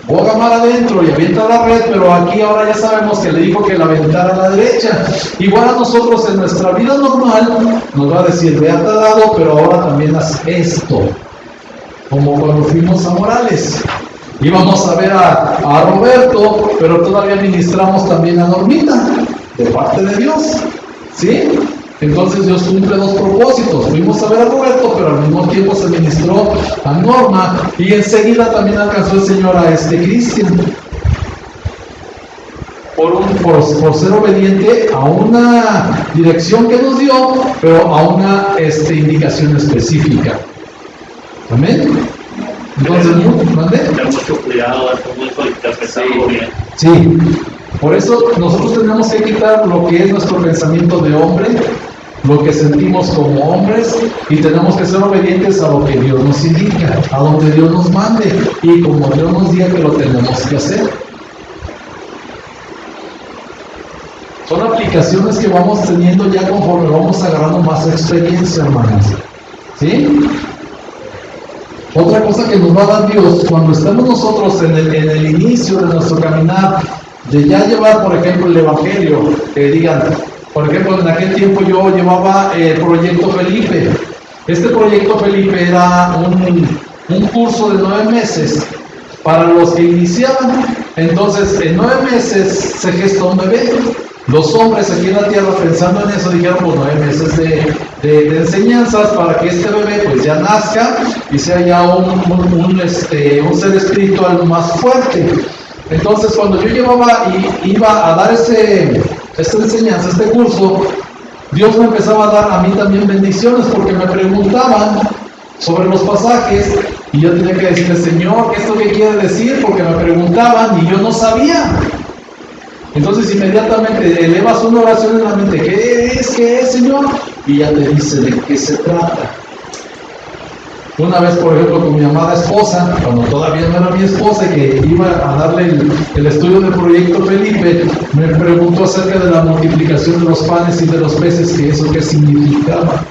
boga mar adentro y avienta la red, pero aquí ahora ya sabemos que le dijo que la aventara a la derecha. Igual a nosotros en nuestra vida normal nos va a decir, ve atado, pero ahora también haz esto. Como cuando fuimos a Morales. Íbamos a ver a Roberto, pero todavía ministramos también a Normita, de parte de Dios. ¿Sí? Entonces Dios cumple dos propósitos. Fuimos a ver a Roberto, pero al mismo tiempo se ministró a Norma y enseguida también alcanzó el Señor a Cristian. Por ser obediente a una dirección que nos dio, pero a una indicación específica. Amén. Entonces, ¿mande? Tener mucho cuidado, mucho interpretarlo bien. Sí, por eso nosotros tenemos que quitar lo que es nuestro pensamiento de hombre, lo que sentimos como hombres, y tenemos que ser obedientes a lo que Dios nos indica, a donde Dios nos mande, y como Dios nos diga que lo tenemos que hacer. Son aplicaciones que vamos teniendo ya conforme vamos agarrando más experiencia, hermanos. ¿Sí? Otra cosa que nos va a dar Dios cuando estamos nosotros en el inicio de nuestro caminar, de ya llevar, por ejemplo, el Evangelio, que digan, por ejemplo, en aquel tiempo yo llevaba el Proyecto Felipe. Este Proyecto Felipe era un curso de 9 meses para los que iniciaban. Entonces, en 9 meses se gesta un bebé. Los hombres aquí en la tierra, pensando en eso, dijeron, pues 9 meses de enseñanzas para que este bebé pues ya nazca y sea ya un ser espiritual más fuerte. Entonces, cuando yo iba a dar esta enseñanza, este curso, Dios me empezaba a dar a mí también bendiciones, porque me preguntaban sobre los pasajes y yo tenía que decirle, Señor, ¿esto qué quiere decir? Porque me preguntaban y yo no sabía. Entonces inmediatamente elevas una oración en la mente, ¿qué es, Señor? Y ya te dice de qué se trata. Una vez, por ejemplo, con mi amada esposa, cuando todavía no era mi esposa, que iba a darle el estudio del Proyecto Felipe, me preguntó acerca de la multiplicación de los panes y de los peces, que eso qué significaba.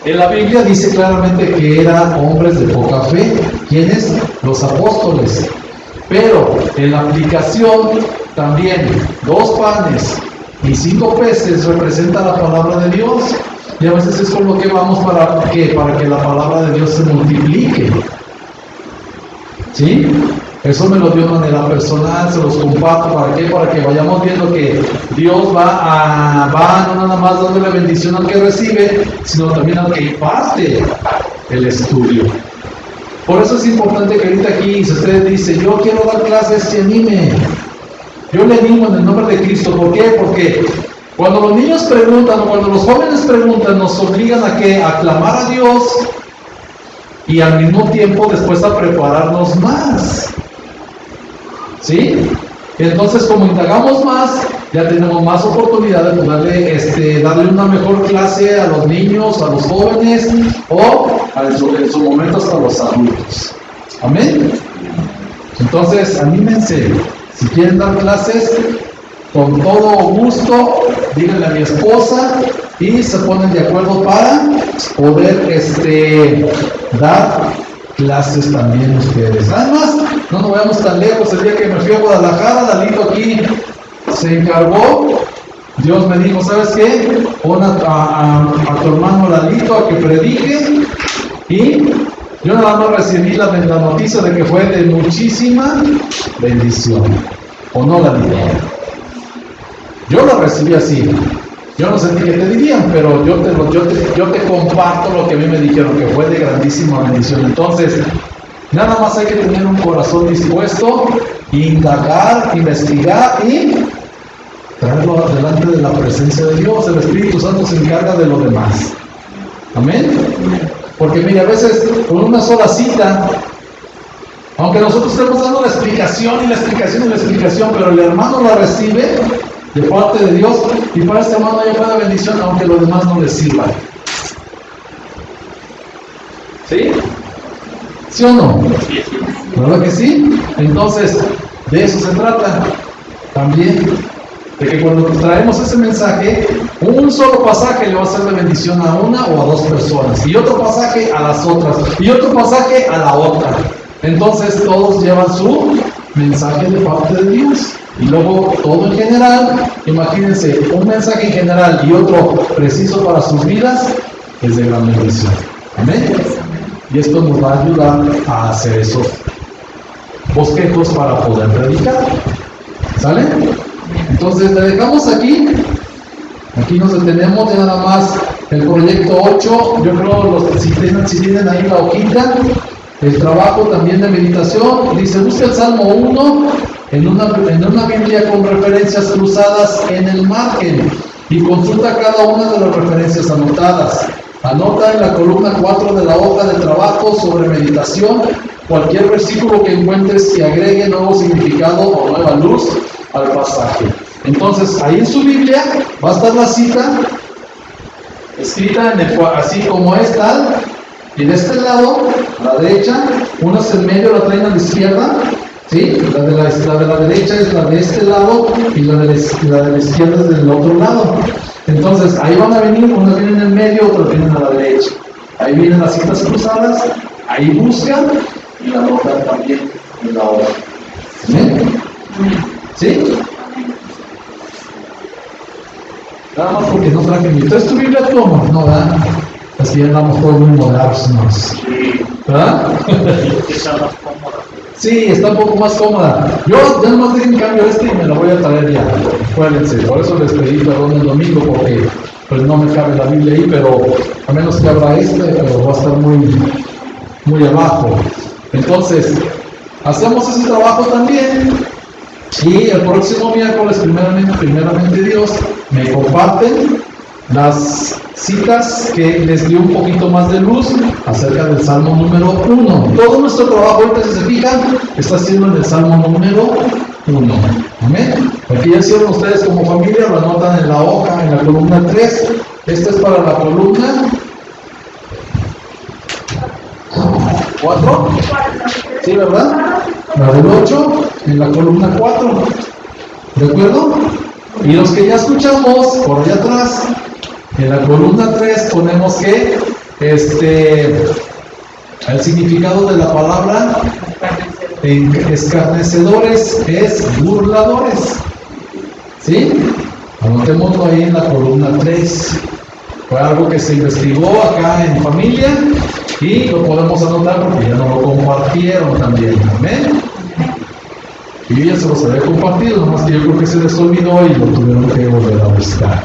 En la Biblia dice claramente que eran hombres de poca fe. ¿Quiénes? Los apóstoles. Pero en la aplicación también 2 panes y 5 peces representa la palabra de Dios. Y a veces es con lo que vamos para que la palabra de Dios se multiplique. ¿Sí? Eso me lo dio de manera personal, se los comparto. ¿Para qué? Para que vayamos viendo que Dios va no nada más dándole bendición al que recibe, sino también al que imparte el estudio. Por eso es importante que ahorita aquí, si usted dice, yo quiero dar clases, se anime. Yo le animo en el nombre de Cristo. ¿Por qué? Porque cuando los niños preguntan, o cuando los jóvenes preguntan, nos obligan a que a clamar a Dios y al mismo tiempo después a prepararnos más. ¿Sí? Entonces, como indagamos más, ya tenemos más oportunidad de poderle darle una mejor clase a los niños, a los jóvenes, o en su momento hasta a los adultos. Amén. Entonces, anímense. Si quieren dar clases, con todo gusto, díganle a mi esposa y se ponen de acuerdo para poder dar clases también ustedes. Además, no nos vayamos tan lejos. El día que me fui a Guadalajara, Lalito aquí se encargó. Dios me dijo, ¿sabes qué? Pon a tu hermano Lalito a que predique. Y yo nada más recibí la noticia de que fue de muchísima bendición. ¿O no, Lalito? Yo la recibí así. Yo no sentí que te dirían, pero yo te comparto lo que a mí me dijeron, que fue de grandísima bendición. Entonces, nada más hay que tener un corazón dispuesto, indagar, investigar y traerlo delante de la presencia de Dios. El Espíritu Santo se encarga de lo demás. Amén. Porque mira, a veces con una sola cita, aunque nosotros estemos dando la explicación y la explicación y la explicación, pero el hermano la recibe de parte de Dios, y para este hermano ya fue la bendición, aunque lo demás no le sirva. ¿Sí? ¿Sí o no? ¿Verdad que sí? Entonces, de eso se trata también, de que cuando traemos ese mensaje, un solo pasaje le va a ser de bendición a una o a 2 personas, y otro pasaje a las otras, y otro pasaje a la otra. Entonces todos llevan su mensaje de parte de Dios. Y luego todo en general, imagínense, un mensaje en general y otro preciso para sus vidas, es de gran bendición. Amén. Y esto nos va a ayudar a hacer esos bosquejos para poder predicar. ¿Sale? Entonces le dejamos aquí Aquí nos detenemos, ya nada más el proyecto 8, yo creo si tienen ahí la hojita, el trabajo también de meditación, dice busca el Salmo 1 en una Biblia con referencias cruzadas en el margen y consulta cada una de las referencias anotadas. Anota en la columna 4 de la hoja de trabajo sobre meditación cualquier versículo que encuentres que agregue nuevo significado o nueva luz al pasaje. Entonces, ahí en su Biblia va a estar la cita escrita así como es tal, y de este lado, a la derecha, unas en medio la traen a la izquierda, ¿sí? La de la derecha es la de este lado y la de la izquierda es del otro lado. Entonces, ahí van a venir, unas vienen en medio, otras vienen a la derecha. Ahí vienen las citas cruzadas, ahí buscan y la anotan también en la hoja. ¿Sí? Nada más porque no traje mi. ¿Entonces tu Biblia cómo? No, ¿verdad? Así andamos todos muy modernos. ¿Verdad? Está más cómoda. Sí, está un poco más cómoda. Yo ya nomás dejen cambio y me la voy a traer ya. Acuérdense, por eso les pedí perdón el domingo, porque pues no me cabe la Biblia ahí, pero a menos que abra pero va a estar muy abajo. Entonces, hacemos ese trabajo también. Y el próximo miércoles, primeramente Dios, me comparten las citas que les dio un poquito más de luz acerca del Salmo número 1. Todo nuestro trabajo, ahorita si se fijan, está siendo en el Salmo número 1. Amén. Aquí ya hicieron ustedes como familia, lo anotan en la hoja, en la columna 3. Esta es para la columna 4. ¿Sí, verdad? La del 8 en la columna 4. ¿De acuerdo? Y los que ya escuchamos por allá atrás, en la columna 3 ponemos que el significado de la palabra en escarnecedores es burladores. ¿Sí? Anotémoslo ahí en la columna 3. Fue algo que se investigó acá en familia y lo podemos anotar porque ya nos lo compartieron también. Amén. Y yo ya se los había compartido, nomás que yo creo que se les olvidó y lo tuvieron que volver a buscar.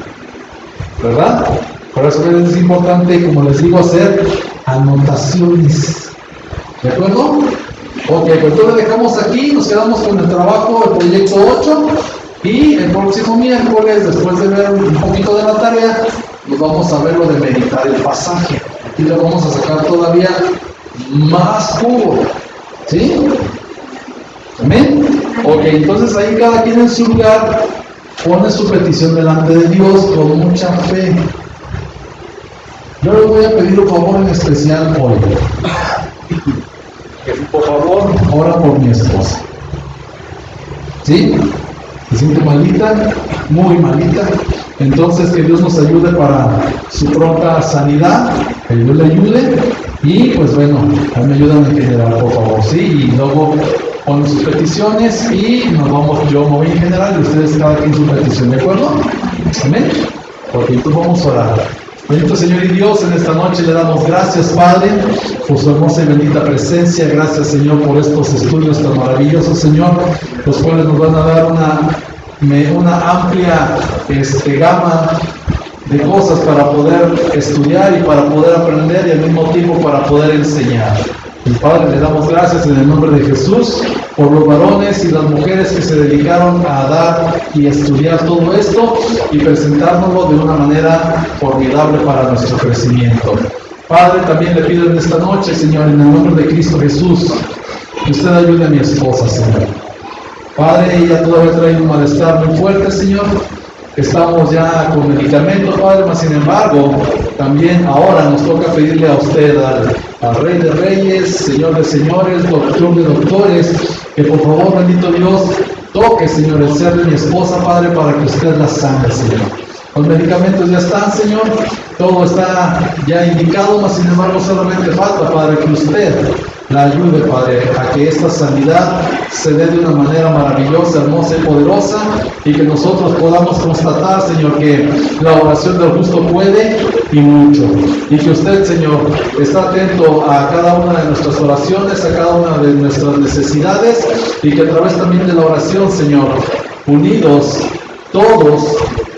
¿Verdad? Por eso es importante, como les digo, hacer anotaciones. ¿De acuerdo? Ok, pues entonces dejamos aquí, nos quedamos con el trabajo del proyecto 8 y el próximo miércoles, después de ver un poquito de la tarea, nos vamos a ver lo de meditar el pasaje. Aquí le vamos a sacar todavía más jugo. ¿Sí? ¿Amén? Ok, entonces ahí cada quien en su lugar pone su petición delante de Dios con mucha fe. Yo les voy a pedir un favor en especial hoy. Que por favor ora por mi esposa. ¿Sí? Se siente malita, muy malita. Entonces que Dios nos ayude para su pronta sanidad, que Dios le ayude. Y pues bueno, me ayudan en general, por favor. Sí, y luego ponen sus peticiones y yo me voy en general y ustedes cada quien su petición, ¿de acuerdo? Amén. Porque entonces vamos a orar. Bendito Señor y Dios, en esta noche le damos gracias, Padre, por su hermosa y bendita presencia. Gracias, Señor, por estos estudios tan maravillosos, Señor, los cuales nos van a dar una amplia gama de cosas para poder estudiar y para poder aprender y al mismo tiempo para poder enseñar. Y Padre, le damos gracias en el nombre de Jesús por los varones y las mujeres que se dedicaron a dar y estudiar todo esto y presentárnoslo de una manera formidable para nuestro crecimiento. Padre, también le pido en esta noche, Señor, en el nombre de Cristo Jesús, que usted ayude a mi esposa, Señor. Padre, ella todavía trae un malestar muy fuerte, Señor. Estamos ya con medicamentos, Padre, mas sin embargo, también ahora nos toca pedirle a usted, al Rey de Reyes, Señor de Señores, Doctor de Doctores, que por favor, bendito Dios, toque, Señor, el ser de mi esposa, Padre, para que usted la sane, Señor. Los medicamentos ya están, Señor, todo está ya indicado, mas sin embargo solamente falta, Padre, que usted la ayude, Padre, a que esta sanidad se dé de una manera maravillosa, hermosa y poderosa, y que nosotros podamos constatar, Señor, que la oración del justo puede y mucho, y que usted, Señor, está atento a cada una de nuestras oraciones, a cada una de nuestras necesidades, y que a través también de la oración, Señor, unidos todos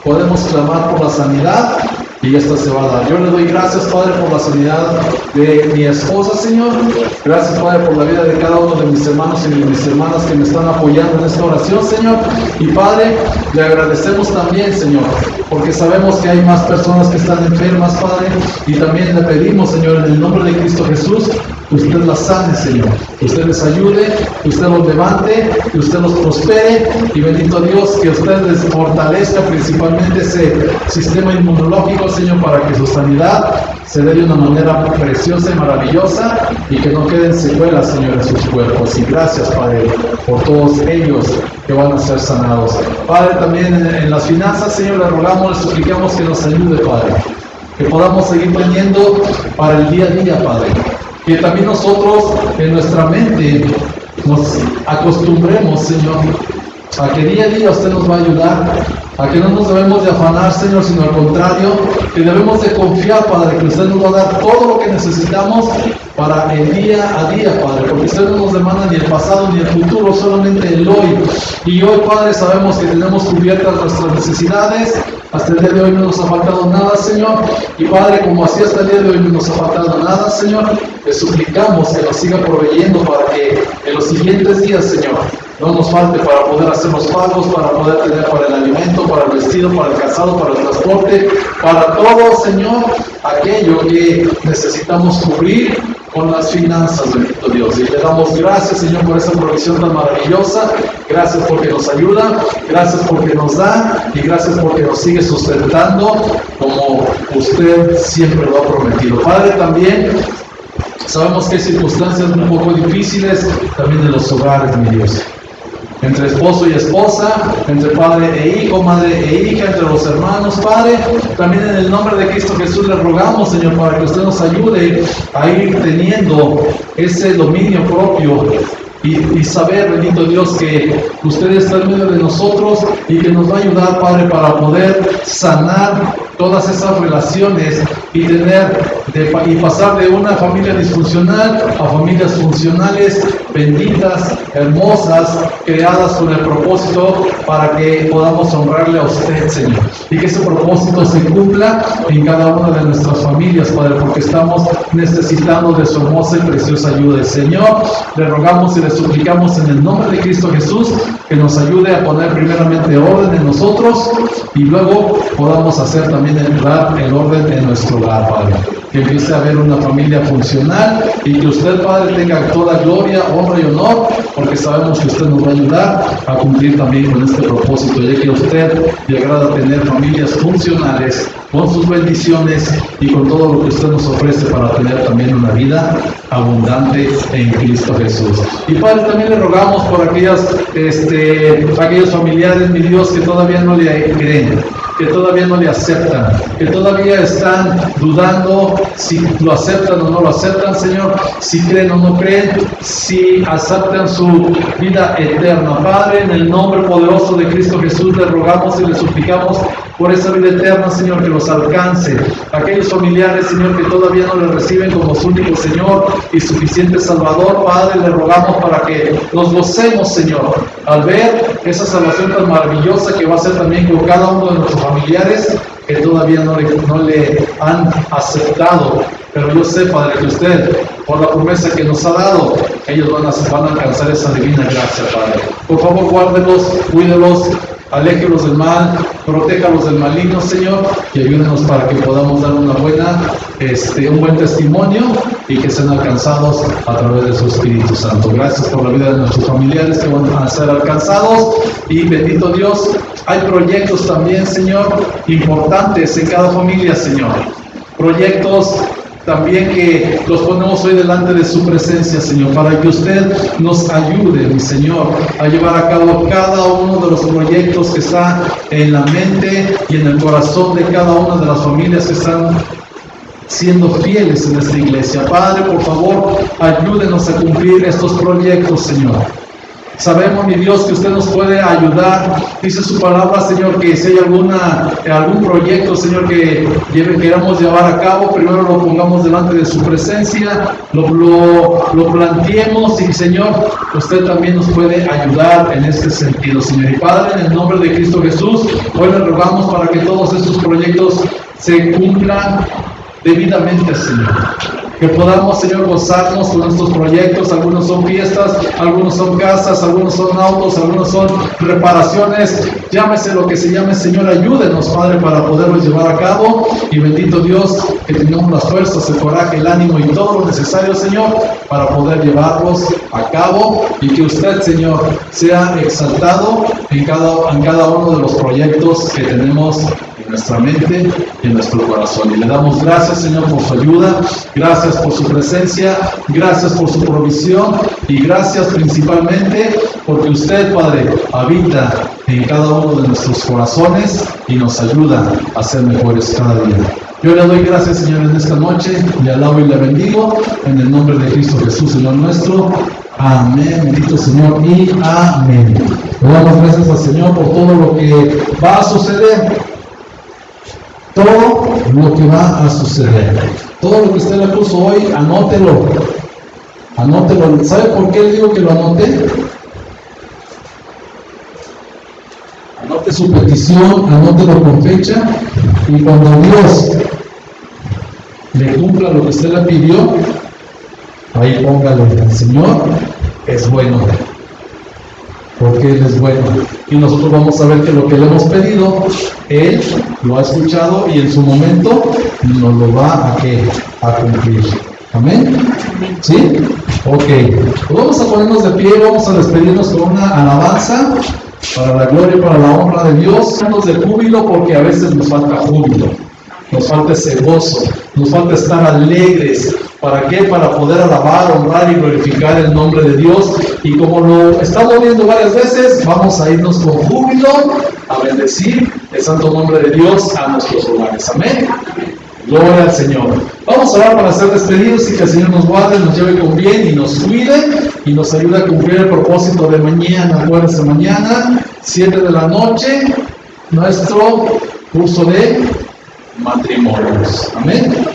podemos clamar por la sanidad y esta se va a dar. Yo le doy gracias, Padre, por la sanidad de mi esposa, Señor. Gracias, Padre, por la vida de cada uno de mis hermanos y de mis hermanas que me están apoyando en esta oración, Señor. Y Padre, le agradecemos también, Señor, porque sabemos que hay más personas que están enfermas, Padre, y también le pedimos, Señor, en el nombre de Cristo Jesús, que usted las sane, Señor, que usted les ayude, que usted los levante, que usted los prospere, y bendito Dios, que usted les fortalezca principalmente ese sistema inmunológico, Señor, para que su sanidad se dé de una manera preciosa y maravillosa y que no queden secuelas, Señor, en sus cuerpos. Y gracias, Padre, por todos ellos que van a ser sanados. Padre, también en las finanzas, Señor, le rogamos, le suplicamos que nos ayude, Padre, que podamos seguir teniendo para el día a día, Padre. Que también nosotros en nuestra mente nos acostumbremos, Señor, a que día a día usted nos va a ayudar, a que no nos debemos de afanar, Señor, sino al contrario, que debemos de confiar, Padre, que usted nos va a dar todo lo que necesitamos para el día a día, Padre, porque usted no nos demanda ni el pasado ni el futuro, solamente el hoy. Y hoy, Padre, sabemos que tenemos cubiertas nuestras necesidades. Hasta el día de hoy no nos ha faltado nada, Señor. Y Padre, como así hasta el día de hoy no nos ha faltado nada, Señor, le suplicamos que nos siga proveyendo para que en los siguientes días, Señor, no nos falte para poder hacer los pagos, para poder tener para el alimento, para el vestido, para el calzado, para el transporte, para todo, Señor, aquello que necesitamos cubrir con las finanzas, bendito Dios. Y le damos gracias, Señor, por esa provisión tan maravillosa. Gracias porque nos ayuda, gracias porque nos da y gracias porque nos sigue sustentando como usted siempre lo ha prometido. Padre, también sabemos que hay circunstancias un poco difíciles también en los hogares, mi Dios. Entre esposo y esposa, entre padre e hijo, madre e hija, entre los hermanos, Padre. También en el nombre de Cristo Jesús le rogamos, Señor, para que usted nos ayude a ir teniendo ese dominio propio y saber, bendito Dios, que usted está en medio de nosotros y que nos va a ayudar, Padre, para poder sanar todas esas relaciones y pasar de una familia disfuncional a familias funcionales, benditas, hermosas, creadas con el propósito para que podamos honrarle a usted, Señor, y que ese propósito se cumpla en cada una de nuestras familias, Padre, porque estamos necesitando de su hermosa y preciosa ayuda. Señor, le rogamos y le suplicamos en el nombre de Cristo Jesús que nos ayude a poner primeramente orden en nosotros y luego podamos hacer también el orden en nuestro hogar, Padre. Que empiece a haber una familia funcional y que usted, Padre, tenga toda gloria, honra y honor, porque sabemos que usted nos va a ayudar a cumplir también con este propósito, ya que a usted le agrada tener familias funcionales con sus bendiciones y con todo lo que usted nos ofrece para tener también una vida abundante en Cristo Jesús. Y Padre, también le rogamos por aquellos familiares, mi Dios, que todavía no le creen, que todavía no le aceptan, que todavía están dudando si lo aceptan o no lo aceptan, Señor, si creen o no creen, si aceptan su vida eterna. Padre, en el nombre poderoso de Cristo Jesús, le rogamos y le suplicamos por esa vida eterna, Señor, que los alcance. Aquellos familiares, Señor, que todavía no le reciben como su único Señor y suficiente Salvador, Padre, le rogamos para que nos gocemos, Señor, al ver esa salvación tan maravillosa que va a ser también con cada uno de nuestros familiares que todavía no le han aceptado. Pero yo sé, Padre, que usted, por la promesa que nos ha dado, ellos van a alcanzar esa divina gracia, Padre. Por favor, guárdelos, cuídelos, aléjelos del mal, protéjalos del maligno, Señor, y ayúdenos para que podamos dar un buen testimonio y que sean alcanzados a través de su Espíritu Santo. Gracias por la vida de nuestros familiares que van a ser alcanzados y bendito Dios, hay proyectos también, Señor, importantes en cada familia, Señor. Proyectos también que los ponemos hoy delante de su presencia, Señor, para que usted nos ayude, mi Señor, a llevar a cabo cada uno de los proyectos que está en la mente y en el corazón de cada una de las familias que están siendo fieles en esta iglesia. Padre, por favor, ayúdenos a cumplir estos proyectos, Señor. Sabemos, mi Dios, que usted nos puede ayudar. Dice su palabra, Señor, que si hay algún proyecto, Señor, que queramos llevar a cabo, primero lo pongamos delante de su presencia, lo planteemos y, Señor, usted también nos puede ayudar en este sentido, Señor. Y Padre, en el nombre de Cristo Jesús, hoy le rogamos para que todos estos proyectos se cumplan debidamente, Señor. Que podamos, Señor, gozarnos con estos proyectos. Algunos son fiestas, algunos son casas, algunos son autos, algunos son reparaciones. Llámese lo que se llame, Señor. Ayúdenos, Padre, para poderlos llevar a cabo. Y bendito Dios, que tengamos las fuerzas, el coraje, el ánimo y todo lo necesario, Señor, para poder llevarlos a cabo. Y que usted, Señor, sea exaltado en cada uno de los proyectos que tenemos en nuestra mente y en nuestro corazón. Y le damos gracias, Señor, por su ayuda, gracias por su presencia, gracias por su provisión y gracias principalmente porque usted, Padre, habita en cada uno de nuestros corazones y nos ayuda a ser mejores cada día. Yo le doy gracias, Señor, en esta noche, le alabo y le bendigo en el nombre de Cristo Jesús, Señor nuestro. Amén, bendito Señor, y amén. Le damos gracias al Señor por todo lo que va a suceder. Todo lo que va a suceder, todo lo que usted le puso hoy, anótelo. Anótelo. ¿Sabe por qué le digo que lo anote? Anote su petición, anótelo con fecha, y cuando Dios le cumpla lo que usted le pidió, ahí póngale: el Señor es bueno, porque Él es bueno. Y nosotros vamos a ver que lo que le hemos pedido, Él lo ha escuchado y en su momento nos lo va a cumplir. ¿Amén? ¿Sí? Ok. Pues vamos a ponernos de pie, vamos a despedirnos con una alabanza para la gloria y para la honra de Dios. Llenos de júbilo, porque a veces nos falta júbilo, nos falta ese gozo, nos falta estar alegres. ¿Para qué? Para poder alabar, honrar y glorificar el nombre de Dios. Y como lo estamos viendo varias veces, vamos a irnos con júbilo a bendecir el santo nombre de Dios a nuestros hogares. Amén. Gloria al Señor. Vamos a orar para ser despedidos y que el Señor nos guarde, nos lleve con bien y nos cuide y nos ayude a cumplir el propósito de mañana. Acuérdense, mañana, 7 de la noche, nuestro curso de matrimonios. Amén.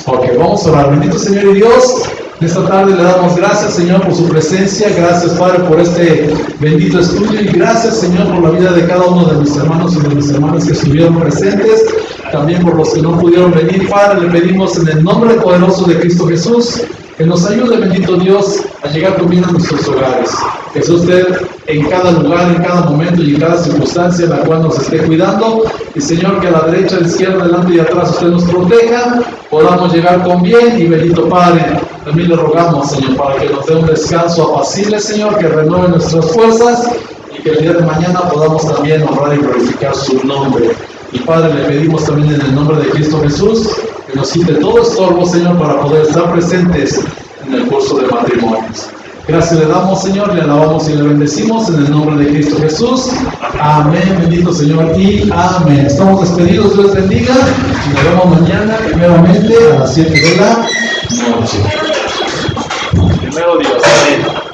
Ok, vamos a orar. Bendito Señor y Dios, en esta tarde le damos gracias, Señor, por su presencia. Gracias, Padre, por este bendito estudio. Y gracias, Señor, por la vida de cada uno de mis hermanos y de mis hermanas que estuvieron presentes. También por los que no pudieron venir, Padre, le pedimos en el nombre poderoso de Cristo Jesús que nos ayude, bendito Dios, a llegar con bien a nuestros hogares. Que sea usted en cada lugar, en cada momento y en cada circunstancia en la cual nos esté cuidando. Y, Señor, que a la derecha, a la izquierda, delante y atrás usted nos proteja, podamos llegar con bien. Y, bendito Padre, también le rogamos, Señor, para que nos dé un descanso apacible, Señor, que renueve nuestras fuerzas y que el día de mañana podamos también honrar y glorificar su nombre. Y, Padre, le pedimos también en el nombre de Cristo Jesús que nos quite todo estorbo, Señor, para poder estar presentes en el curso de matrimonios. Gracias le damos, Señor, le alabamos y le bendecimos en el nombre de Cristo Jesús. Amén, bendito Señor, y amén. Estamos despedidos, Dios bendiga, y nos vemos mañana, primeramente, a las 7 de la noche. Primero Dios, amén.